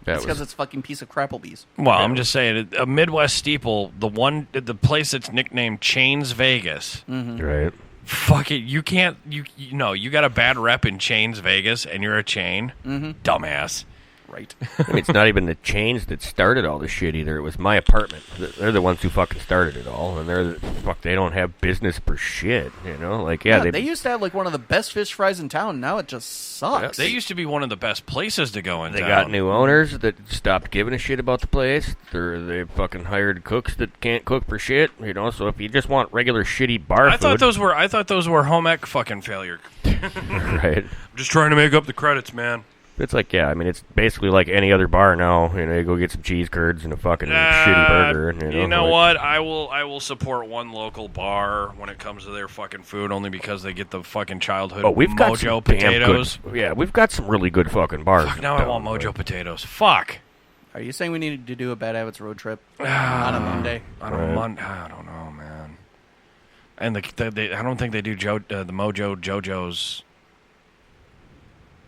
That It's because was, it's fucking piece of Crapplebee's. Well, I'm just saying, a Midwest steeple, the place that's nicknamed Chains Vegas. right. Fuck it, you can't. You got a bad rep in Chains Vegas, and you're a chain. Dumbass. Right. I mean, it's not even the chains that started all this shit either. It was my apartment. They're the ones who fucking started it all, and they don't have business for shit. Like They used to have like one of the best fish fries in town. Now it just sucks. They used to be one of the best places to go in They town. got new owners that stopped giving a shit about the place. They fucking hired cooks that can't cook for shit. So if you just want regular shitty bar I thought food, those were home ec fucking failure. right? I'm just trying to make up the credits, man. It's like, I mean, it's basically like any other bar now. You go get some cheese curds and a fucking shitty burger. You know what? I will support one local bar when it comes to their fucking food, only because they get the fucking childhood we've got Mojo some damn potatoes. good. Yeah, we've got some really good fucking bars. Fuck, now I want Mojo potatoes. Fuck. Are you saying we need to do a Bad Habits road trip on a Monday? I don't know, man. And I don't think they do the Mojo JoJo's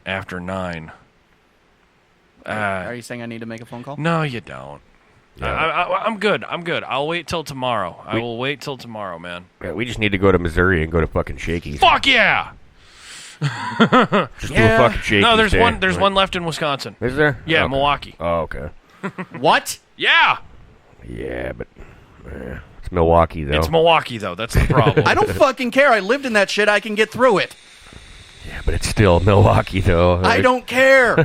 after 9. Are you saying I need to make a phone call? No, you don't. Yeah. I'm good. I'll wait till tomorrow. I will wait till tomorrow, man. Yeah, we just need to go to Missouri and go to fucking Shakey's. Fuck yeah! Just do a fucking Shakey's. No, there's day. one. There's one left in Wisconsin. Is there? Yeah, Okay. Milwaukee. Oh, okay. What? Yeah, Yeah, but it's Milwaukee though. it's Milwaukee though. That's the problem. I don't fucking care. I lived in that shit. I can get through it. Yeah, but it's still Milwaukee though. I don't care.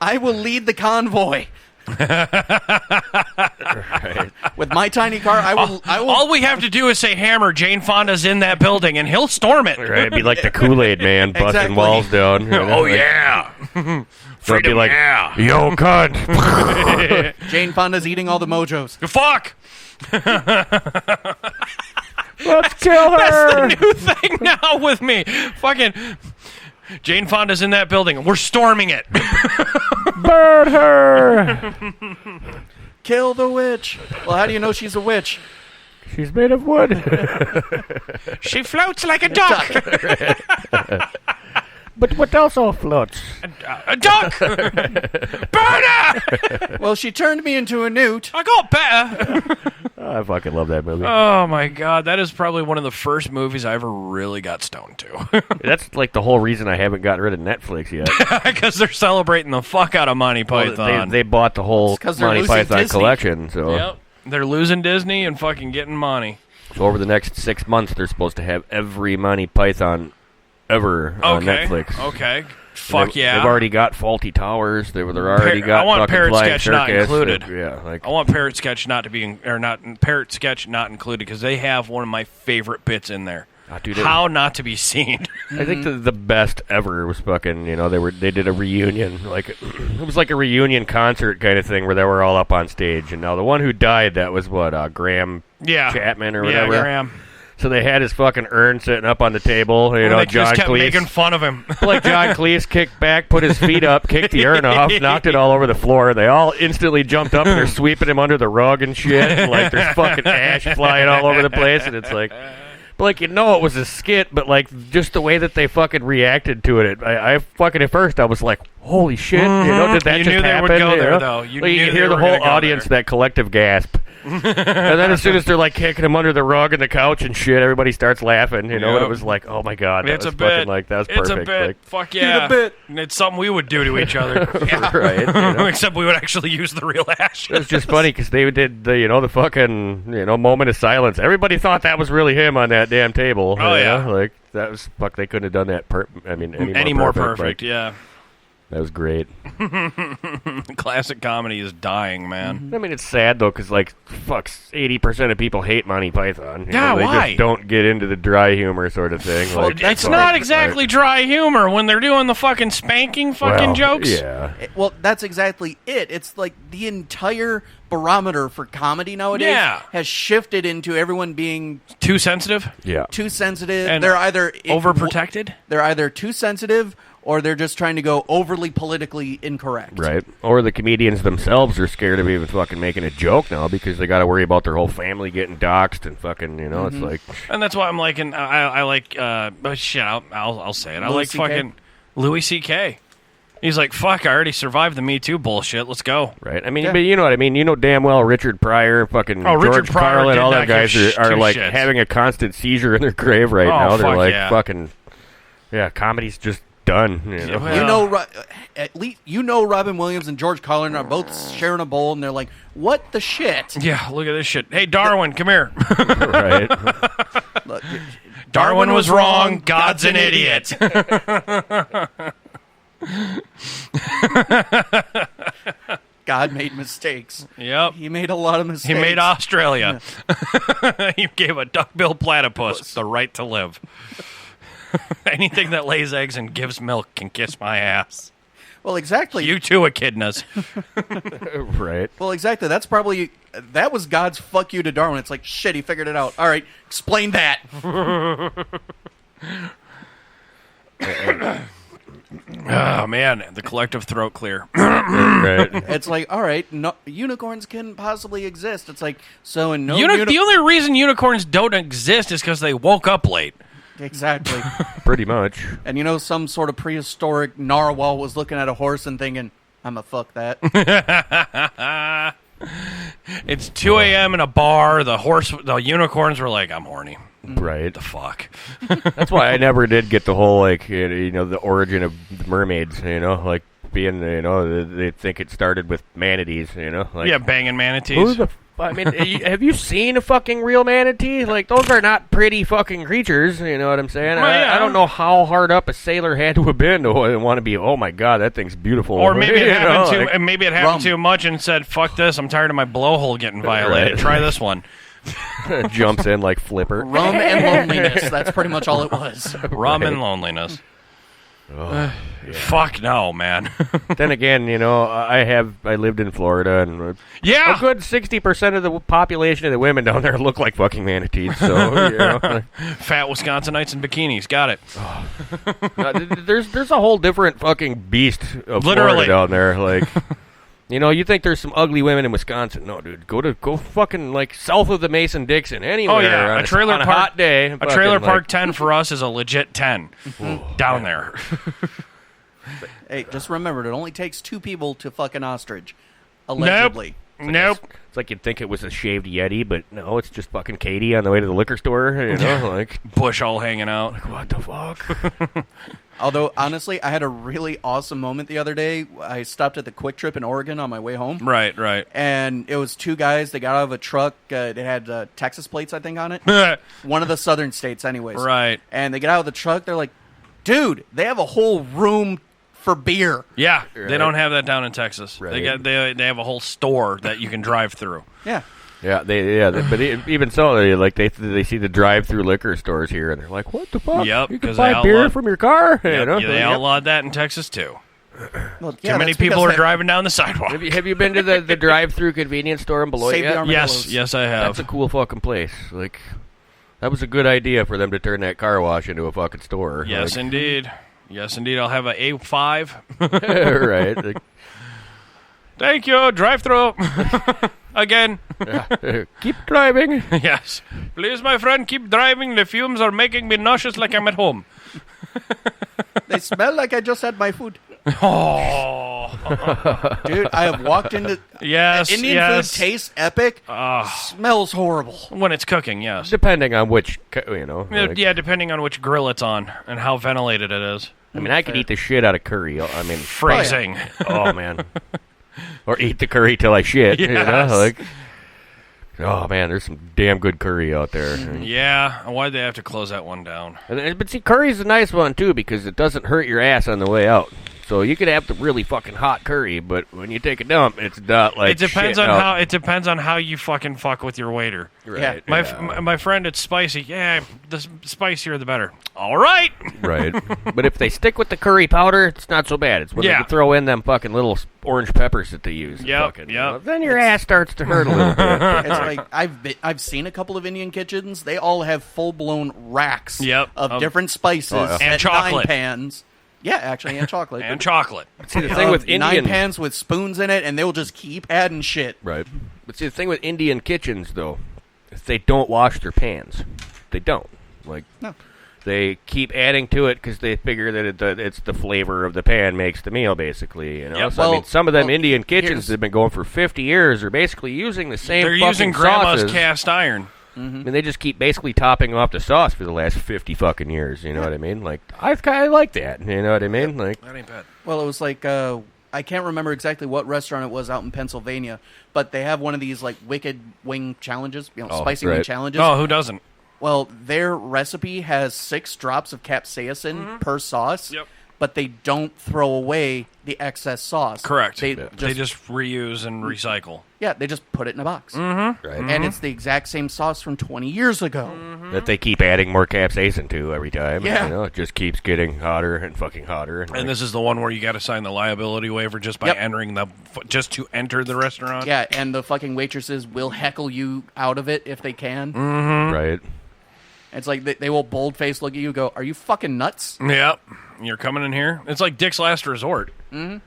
I will lead the convoy. Right. With my tiny car, I will. All we have to do is say, "Hammer, Jane Fonda's in that building," and he'll storm it. Right, it'd be like the Kool-Aid man busting Exactly. walls down. Oh yeah, So it'd be freedom, like, yeah. yo, cunt. Jane Fonda's eating all the mojos. Fuck. Let's kill her. That's the new thing now with me. Fucking Jane Fonda's in that building, and we're storming it. Burn her. Kill the witch. Well, how do you know she's a witch? She's made of wood. She floats like a duck. But what also floats? A duck. Burn her. Well, she turned me into a newt. I got better. Oh, I fucking love that movie. Oh my god, that is probably one of the first movies I ever really got stoned to. That's like the whole reason I haven't gotten rid of Netflix yet. Because they're celebrating the fuck out of Monty Python. They bought the whole It's 'cause they're Monty losing Python Disney. collection. So. Yep. They're losing Disney and fucking getting money. So over the next 6 months, they're supposed to have every Monty Python ever on Netflix. Okay. Fuck They've- yeah. They've already got Faulty Towers. They're already got. I want fucking Parrot Flying Sketch not Circus. included. Yeah, like I want Parrot Sketch not to be Parrot Sketch not included because they have one of my favorite bits in there. dude, How not to be seen. I think the best ever was fucking. They did a reunion. Like it was like a reunion concert kind of thing where they were all up on stage. And now the one who died, that was what Graham Yeah. Chapman or Yeah, whatever. Graham. So they had his fucking urn sitting up on the table. And they John just kept Cleese. making fun of him. Like John Cleese kicked back, put his feet up, kicked the urn off, knocked it all over the floor. They all instantly jumped up and they're sweeping him under the rug and shit. And, like there's fucking ash flying all over the place, and it's like But, like, it was a skit, but, like, just the way that they fucking reacted to it. I fucking, at first, I was like, holy shit. Did that you just knew happen? They would go there, though. You could hear the whole audience, that collective gasp. And then as soon as they're, like, kicking him under the rug and the couch and shit, everybody starts laughing, and it was like, oh, my God. It's was a bit. Fucking, like, that was perfect. It's a bit. Like, fuck yeah. Bit. It's something we would do to each other. Right. Except we would actually use the real ashes. It's just funny because they did the fucking moment of silence. Everybody thought that was really him on that damn table. Oh yeah, like that was fuck. They couldn't have done that. Any more perfect. Perfect. Yeah, that was great. Classic comedy is dying, man. I mean, it's sad though because 80% of people hate Monty Python. Yeah, they why? just don't get into the dry humor sort of thing. Well, it's not exactly dry humor when they're doing the fucking spanking jokes. Yeah. Well, that's exactly it. It's like the entire barometer for comedy nowadays has shifted into everyone being too sensitive. Yeah. Too sensitive. And they're either overprotected. They're either too sensitive or they're just trying to go overly politically incorrect. Right. Or the comedians themselves are scared of even fucking making a joke now because they got to worry about their whole family getting doxxed and fucking, it's like... And that's why I'm liking... I like... shit, I'll say it. I like fucking Louis C.K. He's like, fuck, I already survived the Me Too bullshit. Let's go. Right. I mean, but you know what I mean. You know damn well Richard Pryor, fucking George Carlin, all them guys are like having a constant seizure in their grave right now. They're like fucking... Yeah, comedy's just done. At least Robin Williams and George Carlin are both sharing a bowl, and they're like, "What the shit?" Yeah, look at this shit. Hey, Darwin, come here. Right. Look, Darwin was wrong. God's an idiot. God made mistakes. Yep. He made a lot of mistakes. He made Australia. He gave a duck-billed platypus the right to live. Anything that lays eggs and gives milk can kiss my ass. Well, exactly. You too, echidnas. Right. Well, exactly. That was God's fuck you to Darwin. It's like, shit, he figured it out. All right, explain that. Oh, man, the collective throat clear. Right. It's like, all right, no, unicorns can possibly exist. It's like, so in no... The only reason unicorns don't exist is because they woke up late. Exactly. Pretty much. And some sort of prehistoric narwhal was looking at a horse and thinking, I'ma fuck that. It's 2 a.m. in a bar. The unicorns were like, I'm horny. Right. The fuck. That's why I never did get the whole, the origin of mermaids, like being, they think it started with manatees, banging manatees. Who the I mean, have you seen a fucking real manatee? Like, those are not pretty fucking creatures, you know what I'm saying? I don't know how hard up a sailor had to have been to want to be, oh my god, that thing's beautiful. Or maybe it happened too much and said, fuck this, I'm tired of my blowhole getting violated. Right. Try this one. Jumps in like Flipper. Rum and loneliness. That's pretty much all it was. Rum and loneliness. Oh, yeah. Fuck no, man. Then again, I lived in Florida, and a good 60% of the population of the women down there look like fucking manatees. So fat Wisconsinites in bikinis, got it. There's a whole different fucking beast of Florida down there, like. You think there's some ugly women in Wisconsin? No, dude. Go fucking south of the Mason-Dixon, anywhere. Oh yeah, on a hot day. A trailer park 10 for us is a legit 10 down there. Hey, just remember, it only takes 2 people to fuck an ostrich. Allegedly. Nope. It's like you'd think it was a shaved Yeti, but no, it's just fucking Katie on the way to the liquor store. Bush all hanging out. Like, what the fuck? Although, honestly, I had a really awesome moment the other day. I stopped at the Quick Trip in Oregon on my way home. Right. And it was 2 guys. They got out of a truck. It had Texas plates, I think, on it. One of the southern states, anyways. Right. And they get out of the truck. They're like, dude, they have a whole room for beer. Yeah, right. They don't have that down in Texas. Right. They have a whole store that you can drive through. Yeah. Yeah, but even so, they see the drive-through liquor stores here, and they're like, "What the fuck? Yep, you can buy beer from your car." Yep, they outlawed that in Texas too. Well, too many people are driving down the sidewalk. Have you been to the drive-through convenience store in Beloit yet? Yes, I have. That's a cool fucking place. Like, that was a good idea for them to turn that car wash into a fucking store. Yes, indeed. Yes, indeed. I'll have a A5. Right. Thank you. Drive-through. Again. Keep driving. Yes. Please, my friend, keep driving. The fumes are making me nauseous like I'm at home. They smell like I just had my food. Oh. Dude, I have walked into... Yes, Indian yes. food tastes epic. Smells horrible. When it's cooking, yes. Depending on which, like, Yeah, depending on which grill it's on and how ventilated it is. I mean, I could eat the shit out of curry. I mean, Phrasing. oh man. Or eat the curry till I shit. Yes. You know, like. Oh man, there's some damn good curry out there. Yeah, why'd they have to close that one down? But see, curry's a nice one too because it doesn't hurt your ass on the way out. So you could have the really fucking hot curry, but when you take a dump, it's not like It depends shit on out. how you fucking fuck with your waiter. Right. Yeah. My friend, it's spicy. Yeah, the spicier the better. All right. Right. But if they stick with the curry powder, it's not so bad. It's when they throw in them fucking little orange peppers that they use. Yep. Then your ass starts to hurt a little bit. It's like I've seen a couple of Indian kitchens. They all have full blown racks of different spices and at chocolate 9 pans. Yeah, actually, and chocolate. And chocolate. See, the thing with Indian 9 pans with spoons in it, and they'll just keep adding shit. Right. But see, the thing with Indian kitchens, though, is they don't wash their pans. They don't. Like, no. They keep adding to it because they figure that it's the flavor of the pan makes the meal, basically. You know. Yep. So, I mean, some of them Indian kitchens that have been going for 50 years are basically using the same. They're fucking using grandma's sauces. cast iron. Mm-hmm. And they just keep basically topping off the sauce for the last 50 fucking years. You know what I mean? Like, I kind of like that. You know what I mean? Like, that ain't bad. Well, it was like I can't remember exactly what restaurant it was out in Pennsylvania, but they have one of these like wicked wing challenges, spicy wing challenges. Oh, who doesn't? Well, their recipe has 6 drops of capsaicin per sauce. Yep. But they don't throw away the excess sauce. Correct. They just reuse and recycle. Yeah, they just put it in a box. Mm-hmm. Right. And it's the exact same sauce from 20 years ago. That they keep adding more capsaicin to every time. Yeah. You know, it just keeps getting hotter and fucking hotter. And this is the one where you got to sign the liability waiver just by entering just to enter the restaurant. Yeah, and the fucking waitresses will heckle you out of it if they can. Mm-hmm. Right. It's like they will bold-faced look at you and go, are you fucking nuts? Yep. You're coming in here? It's like Dick's Last Resort. Mm-hmm.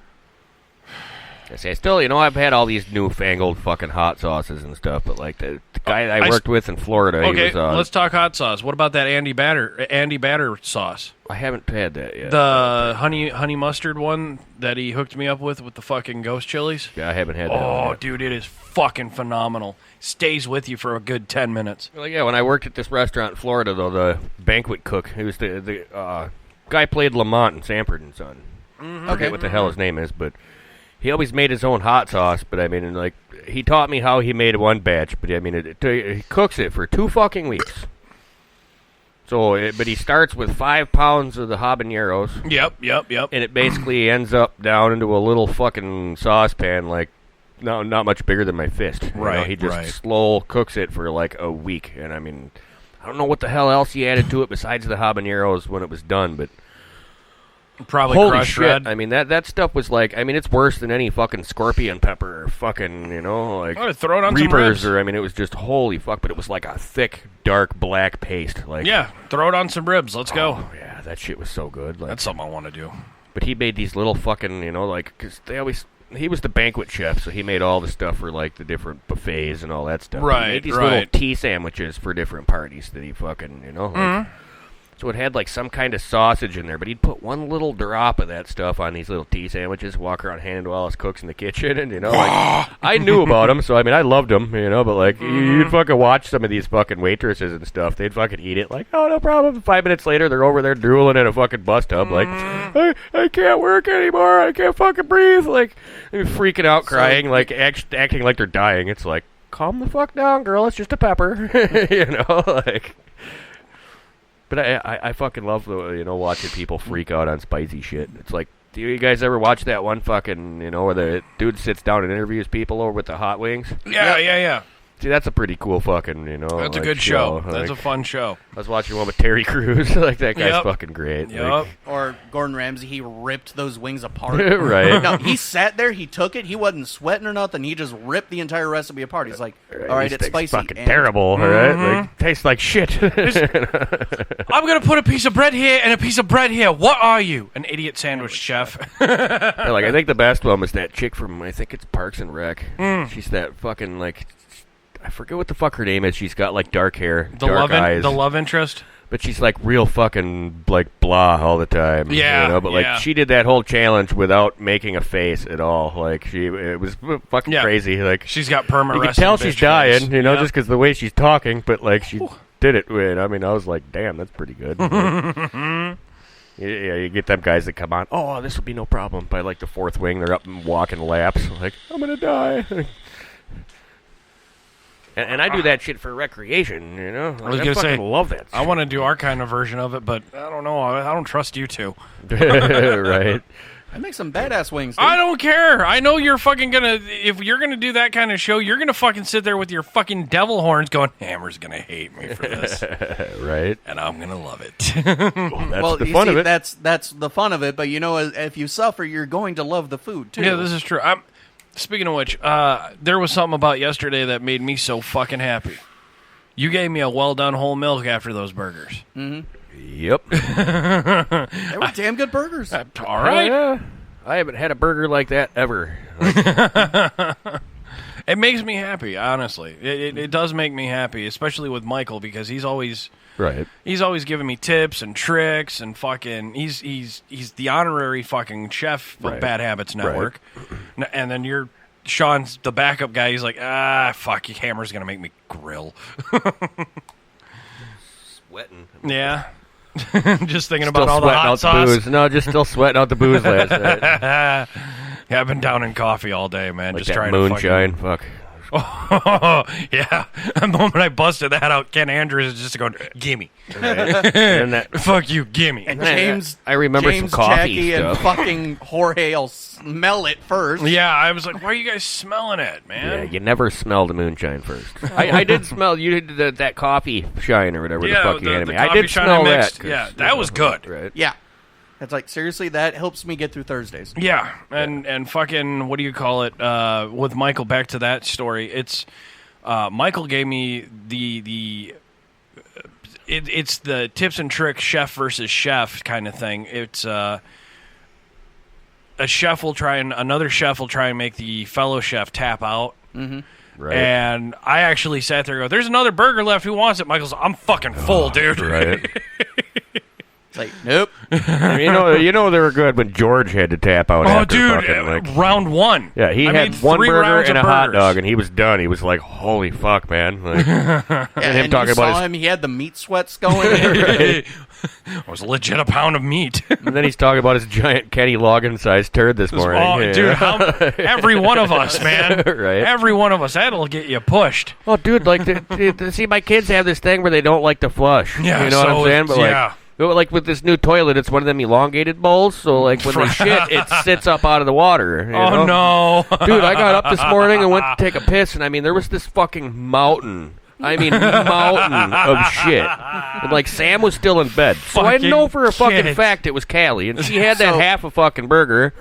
I say, still, I've had all these newfangled fucking hot sauces and stuff, but like the guy I worked with in Florida, okay, he was, let's talk hot sauce. What about that Andy Batter sauce? I haven't had that yet. The honey mustard one that he hooked me up with the fucking ghost chilies? Yeah, I haven't had that. Oh, dude, it is fucking phenomenal. Stays with you for a good 10 minutes. Well, yeah, when I worked at this restaurant in Florida, though, the banquet cook, he was the guy played Lamont in Sanford and Son. Mm-hmm. I forget what the hell his name is, but he always made his own hot sauce. But I mean, like, he taught me how he made one batch. But I mean, he cooks it for 2 fucking weeks. So, but he starts with 5 pounds of the habaneros. Yep. And it basically ends up down into a little fucking saucepan, like, not much bigger than my fist. Right. He just slow cooks it for like a week. And I mean, I don't know what the hell else he added to it besides the habaneros when it was done, but probably holy crushed shit. red. I mean, that stuff was like, I mean, it's worse than any fucking scorpion pepper or fucking, like throw it on Reapers some ribs. or, I mean, it was just holy fuck, but it was like a thick, dark, black paste. Like, yeah, throw it on some ribs. Let's go. Oh, yeah, that shit was so good. Like, that's something I want to do. But he made these little fucking, like, because he was the banquet chef, so he made all the stuff for, like, the different buffets and all that stuff. Right, He made these little tea sandwiches for different parties that he fucking, like, so it had, like, some kind of sausage in there, but he'd put one little drop of that stuff on these little tea sandwiches, walk around handing to all his cooks in the kitchen, and, like, I knew about him, so, I mean, I loved him, but, like, you'd fucking watch some of these fucking waitresses and stuff, they'd fucking eat it, like, oh, no problem. 5 minutes later, they're over there drooling in a fucking bus tub, like, I can't work anymore, I can't fucking breathe, like, freaking out, crying, like, acting like they're dying. It's like, calm the fuck down, girl, it's just a pepper, like... But I fucking love, watching people freak out on spicy shit. It's like, do you guys ever watch that one fucking, where the dude sits down and interviews people over with the hot wings? Yeah. See, that's a pretty cool fucking, you know. That's a like, good show. Like, That's a fun show. I was watching one with Terry Crews. Like, that guy's Yep. fucking great. Yep. Like, Or Gordon Ramsay, he ripped those wings apart. Right. No, he sat there, he took it, he wasn't sweating or nothing, he just ripped the entire recipe apart. He's like, all right, it's spicy. fucking and terrible, all right? Like, tastes like shit. I'm going to put a piece of bread here and a piece of bread here. What are you? An idiot sandwich chef. Yeah, like, I think the best one was that chick from, I think it's Parks and Rec. She's that fucking, like, I forget what the fuck her name is. She's got, like, dark hair, dark eyes. The love interest? But she's, like, real fucking, like, blah all the time. Yeah, You know? But, like, she did that whole challenge without making a face at all. Like, it was fucking crazy. Like, she's got perma you can resting tell she's bitch dying, face. you know, Yep. just because the way she's talking. But, like, she did it. I mean, I was like, damn, that's pretty good. Like, yeah, you get them guys that come on, oh, this will be no problem. By, like, the fourth wing, they're up and walking laps. Like, I'm going to die. And I do that shit for recreation, you know? Like, I was going to say, love that shit. I want to do our kind of version of it, but I don't know. I don't trust you two. Right. I make some badass wings, dude. I don't care. I know you're fucking going to, if you're going to do that kind of show, you're going to fucking sit there with your fucking devil horns going, Hammer's going to hate me for this. Right. And I'm going to love it. That's the fun of it. That's the fun of it, but you know, if you suffer, you're going to love the food, too. Yeah, this is true. Speaking of which, there was something about yesterday that made me so fucking happy. You gave me a well-done whole milk after those burgers. Mm-hmm. Yep. They were damn good burgers. All right. Yeah. I haven't had a burger like that ever. It makes me happy, honestly. It does make me happy, especially with Michael, because he's always giving me tips and tricks and fucking he's the honorary fucking chef of Bad Habits Network. Right. And then Sean's the backup guy. He's like, fuck, Hammer's gonna make me grill. Sweating. Yeah. Just thinking still about all the hot sauce. Booze. No, just still sweating out the booze last night. Yeah, I've been down in coffee all day, man. Like just that trying moonshine. to fuck. Oh, yeah. The moment I busted that out, Ken Andrews is just going, gimme. Right. Fuck you, gimme. And James, I remember James, some coffee Jackie, stuff. and fucking Jorge will smell it first. Yeah, I was like, why are you guys smelling it, man? Yeah, you never smell the moonshine first. I did smell, you did that coffee shine or whatever the fuck you handed me. I did smell that. Yeah, that was good. Right. Yeah. It's like, seriously, that helps me get through Thursdays. Yeah, and fucking, what do you call it, with Michael, back to that story, it's, Michael gave me it's the tips and tricks chef versus chef kind of thing. It's, another chef will try and make the fellow chef tap out. Mm-hmm. Right. And I actually sat there and go, there's another burger left, who wants it? Michael's like, I'm fucking full, dude. Right. It's like, nope. you know they were good when George had to tap out. Oh, after dude, fucking, like, round one. Yeah, he I had made one 3 burger rounds and a of hot burgers. dog, and he was done. He was like, "Holy fuck, man!" Like, and him and talking you about saw his. him, he had the meat sweats going. It was legit a pound of meat. And then he's talking about his giant Kenny Loggins-sized turd this morning. Oh, yeah. dude, every one of us, man. Right. Every one of us. That'll get you pushed. Oh, dude, like, see, my kids have this thing where they don't like to flush. Yeah, you know what I'm saying? But yeah. like with this new toilet, it's one of them elongated bowls. So like when they shit, it sits up out of the water. You Oh, know? no. Dude, I got up this morning and went to take a piss, and I mean, there was this fucking mountain. I mean, mountain of shit. And, like, Sam was still in bed. So I know for a fucking kids. fact it was Callie, and she had that half a fucking burger.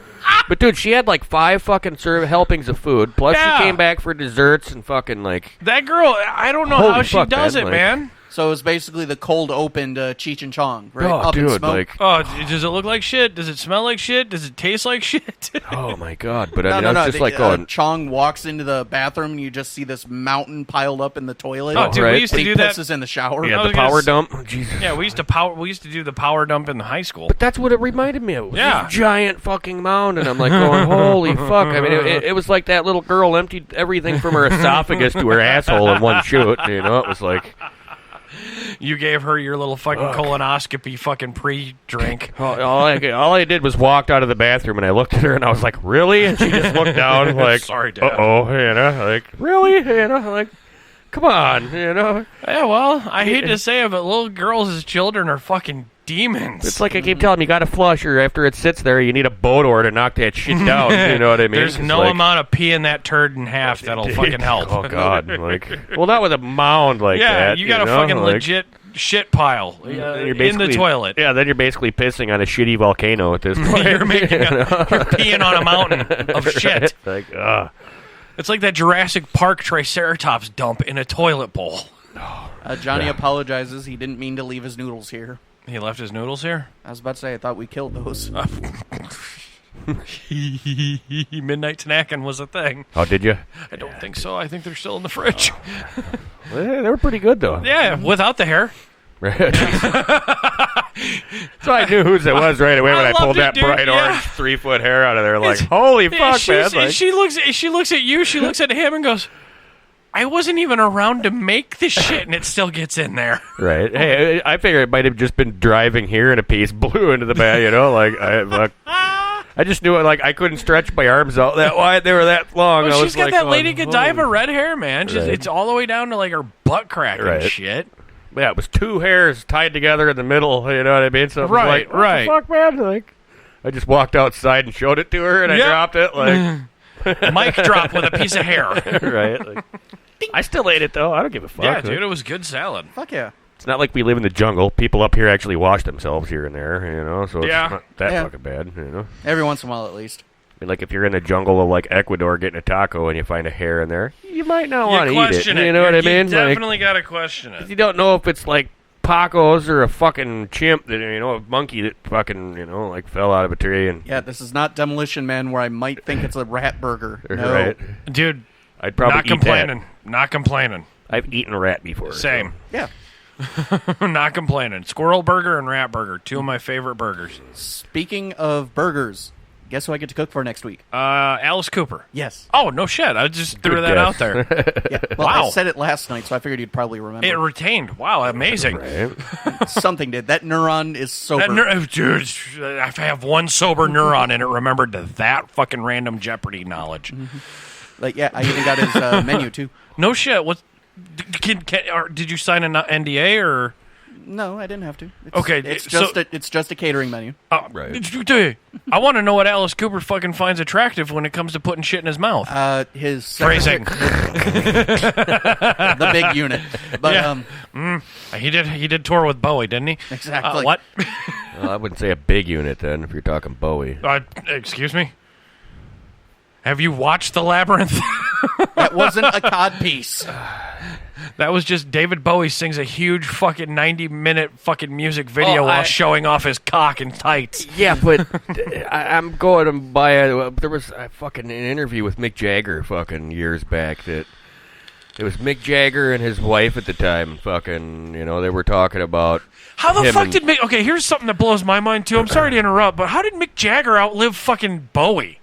But, dude, she had, like, 5 fucking helpings of food, plus Yeah. she came back for desserts and fucking, like... That girl, I don't know Holy how she fuck, does man, it, like- man. So it was basically the cold opened Cheech and Chong, right? Oh, Up in dude, smoke. like... Oh, does it look like shit? Does it smell like shit? Does it taste like shit? Oh, my God. But, I mean, no. I was just, like, going... Chong walks into the bathroom, and you just see this mountain piled up in the toilet. Oh, dude, right. we used to He do that. pisses in the shower. Yeah, I the was gonna power s- dump. Oh, Jesus. Yeah, we used to do the power dump in the high school. But that's what it reminded me of. It was Yeah. this giant fucking mound, and I'm like going, holy fuck. I mean, it was like that little girl emptied everything from her esophagus to her asshole in one shoot. You know, it was like... You gave her your little fucking colonoscopy fucking pre-drink. All I did was walked out of the bathroom, and I looked at her, and I was like, really? And she just looked down like, Sorry, Dad. uh-oh, you know, like, really? You know, like, come on, you know. Yeah, well, I hate to say it, but little girls' children are fucking demons. It's like I keep telling him, you got to flush, or after it sits there, you need a boat oar to knock that shit down. You know what I mean? There's no amount of peeing that turd in half that'll fucking help. Oh, God. Well, not with a mound like that. Yeah, you got a fucking legit shit pile you're in the toilet. Yeah, then you're basically pissing on a shitty volcano at this point. You're peeing on a mountain of shit. It's like that Jurassic Park Triceratops dump in a toilet bowl. Johnny apologizes. He didn't mean to leave his noodles here. He left his noodles here? I was about to say, I thought we killed those. Midnight snacking was a thing. Oh, did you? I don't think so. I think they're still in the fridge. Well, they were pretty good, though. Yeah, without the hair. So I knew whose it was right away when I pulled that dude. bright orange 3-foot hair out of there. Like, holy fuck, man! Like, she looks at you. She looks at him and goes, "I wasn't even around to make this shit, and it still gets in there." Right. Hey, I figure it might have just been driving here and a piece blew into the bag. You know, like I just knew it. Like I couldn't stretch my arms out that wide; they were that long. Well, I she's was got like, that Lady Godiva red hair, man. Right. It's all the way down to like her butt crack and shit. Yeah, it was two hairs tied together in the middle. You know what I mean? So it was like, what the fuck, man? Like, I just walked outside and showed it to her, and I dropped it. Like, mic drop with a piece of hair. Right. Like, I still ate it though. I don't give a fuck. Yeah, dude, it was good salad. Fuck yeah. It's not like we live in the jungle. People up here actually wash themselves here and there, you know. So it's not that fucking bad, you know. Every once in a while, at least. I mean, like if you're in the jungle of like Ecuador getting a taco and you find a hair in there, you might not want to eat it. You know what I mean? You definitely got to question it. You don't know if it's like Pacos or a fucking chimp that, you know, a monkey that fucking, you know, like fell out of a tree. And yeah, this is not Demolition Man where I might think it's a rat burger. No. Right. Dude, I'd probably not complaining. Not complaining. I've eaten rat before. Same. So. Yeah. Not complaining. Squirrel burger and rat burger, two of my favorite burgers. Speaking of burgers, guess who I get to cook for next week? Alice Cooper. Yes. Oh, no shit. I just threw that out there. Yeah. Well, wow. I said it last night, so I figured you'd probably remember. It retained. Wow, amazing. Right. Something did. That neuron is sober. Dude, I have one sober neuron, and it remembered that fucking random Jeopardy knowledge. Mm-hmm. Like, yeah, I even got his menu, too. No shit. What? Did you sign an NDA, or? No, I didn't have to. It's just a catering menu. Right. I want to know what Alice Cooper fucking finds attractive when it comes to putting shit in his mouth. His phrasing. The big unit. But he did tour with Bowie, didn't he? Exactly. What? Well, I wouldn't say a big unit then if you're talking Bowie. Excuse me? Have you watched The Labyrinth? That wasn't a cod piece. That was just David Bowie sings a huge fucking 90-minute fucking music video while showing off his cock and tights. Yeah, but I'm going by there was a fucking an interview with Mick Jagger fucking years back that it was Mick Jagger and his wife at the time fucking, you know, they were talking about how the fuck did Mick... Okay, here's something that blows my mind, too. I'm sorry to interrupt, but how did Mick Jagger outlive fucking Bowie?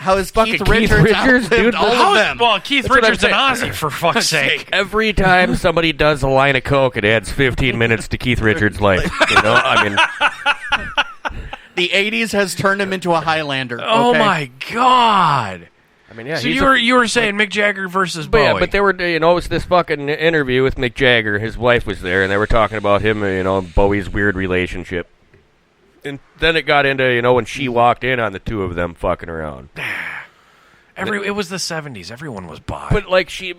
How is fucking Keith Richards dude? All of them. Well, Keith Richards and Ozzy, for fuck's sake. Every time somebody does a line of coke, it adds 15 minutes to Keith Richards' life. You know, I mean, the '80s has turned him into a Highlander. Oh my god! I mean, yeah. So you were saying Mick Jagger versus Bowie? Yeah, but they were, you know, it was this fucking interview with Mick Jagger. His wife was there, and they were talking about him, you know, Bowie's weird relationship. And then it got into, you know, when she walked in on the two of them fucking around. It was the 70s. Everyone was bi. But like she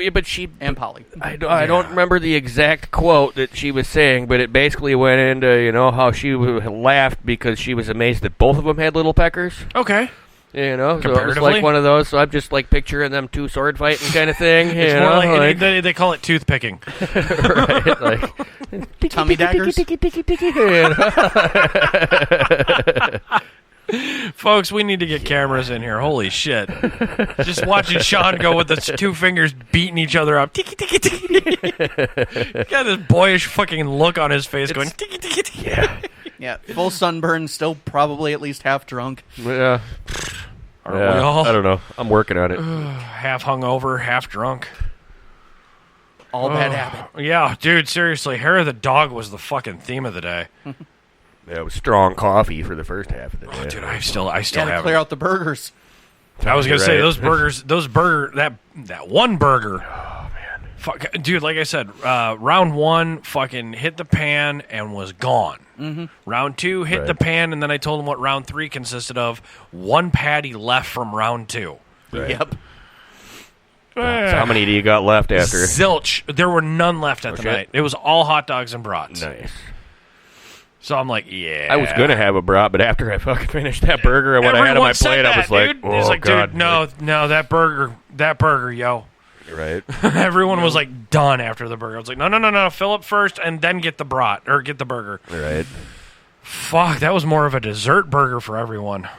and Polly. I don't remember the exact quote that she was saying, but it basically went into, you know, how she laughed because she was amazed that both of them had little peckers. Okay. You know, so it was like one of those. So I'm just like picturing them two sword fighting kind of thing. It's more like they call it tooth picking. Right, like tummy daggers. Folks, we need to get cameras in here. Holy shit! Just watching Sean go with the two fingers beating each other up. Tiki tiki tiki. Got this boyish fucking look on his face, going tiki tiki tiki. Yeah, full sunburn, still probably at least half drunk. Yeah. Are we all? I don't know. I'm working on it. Half hungover, half drunk. All bad habit. Yeah, dude, seriously. Hair of the dog was the fucking theme of the day. Yeah, it was strong coffee for the first half of the day. Dude, I still Gotta have clear out the burgers. I was gonna say that one burger. Fuck, dude, like I said, round 1 fucking hit the pan and was gone. Mm-hmm. Round 2 hit the pan, and then I told him what round 3 consisted of. 1 patty left from round 2. Right. Yep. So how many do you got left after? Zilch. There were none left at the night. It was all hot dogs and brats. Nice. So I'm like, yeah. I was gonna have a brat, but after I fucking finished that burger and what I had on my plate, I was like, oh, he's like, God. dude, no, that burger, yo. Right. Everyone was like done after the burger. I was like, no, fill up first and then get the brat or get the burger. Right. Fuck, that was more of a dessert burger for everyone.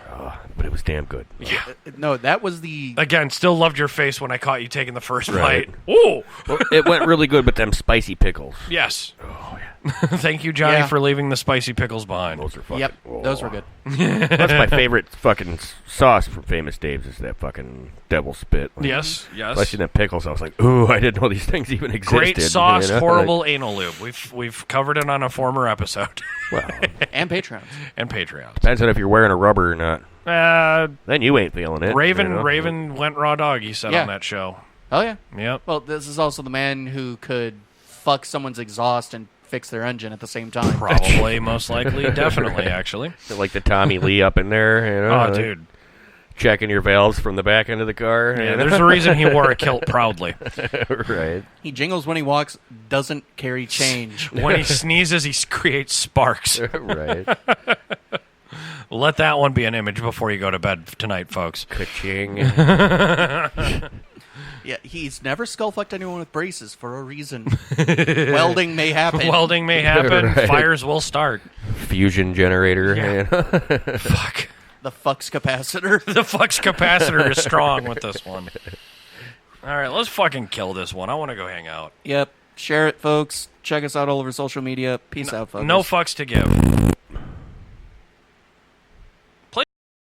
But it was damn good. Yeah. No, that was the... Again, still loved your face when I caught you taking the first Right. bite. Ooh! Well, it went really good with them spicy pickles. Yes. Oh, yeah. Thank you, Johnny, Yeah. for leaving the spicy pickles behind. Those are fucking... Yep, oh. those were good. That's my favorite fucking sauce from Famous Dave's is that fucking devil spit. Yes. Especially them pickles. I was like, ooh, I didn't know these things even existed. Great sauce, you know? horrible anal lube. We've covered it on a former episode. Well, And Patreons. And Patreons. depends on if you're wearing a rubber or not. Then you ain't feeling it. Raven you know? Raven went raw dog, he said Yeah. on that show. Oh, yeah. Yep. Well, this is also the man who could fuck someone's exhaust and fix their engine at the same time. Probably, most likely, definitely, actually. Like the Tommy Lee up in there. You know, Oh, like dude. checking your valves from the back end of the car. Yeah, there's a reason he wore a kilt proudly. Right. He jingles when he walks, doesn't carry change. When he sneezes, he creates sparks. Right. Let that one be an image before you go to bed tonight, folks. Ka-ching. Yeah, he's never skull-fucked anyone with braces for a reason. Welding may happen. Welding may happen. Right. Fires will start. Fusion generator. Yeah. You know? Fuck. The fuck's capacitor. The flux capacitor is strong with this one. All right, let's fucking kill this one. I want to go hang out. Yep. Share it, folks. Check us out all over social media. Peace out, folks. No fucks to give.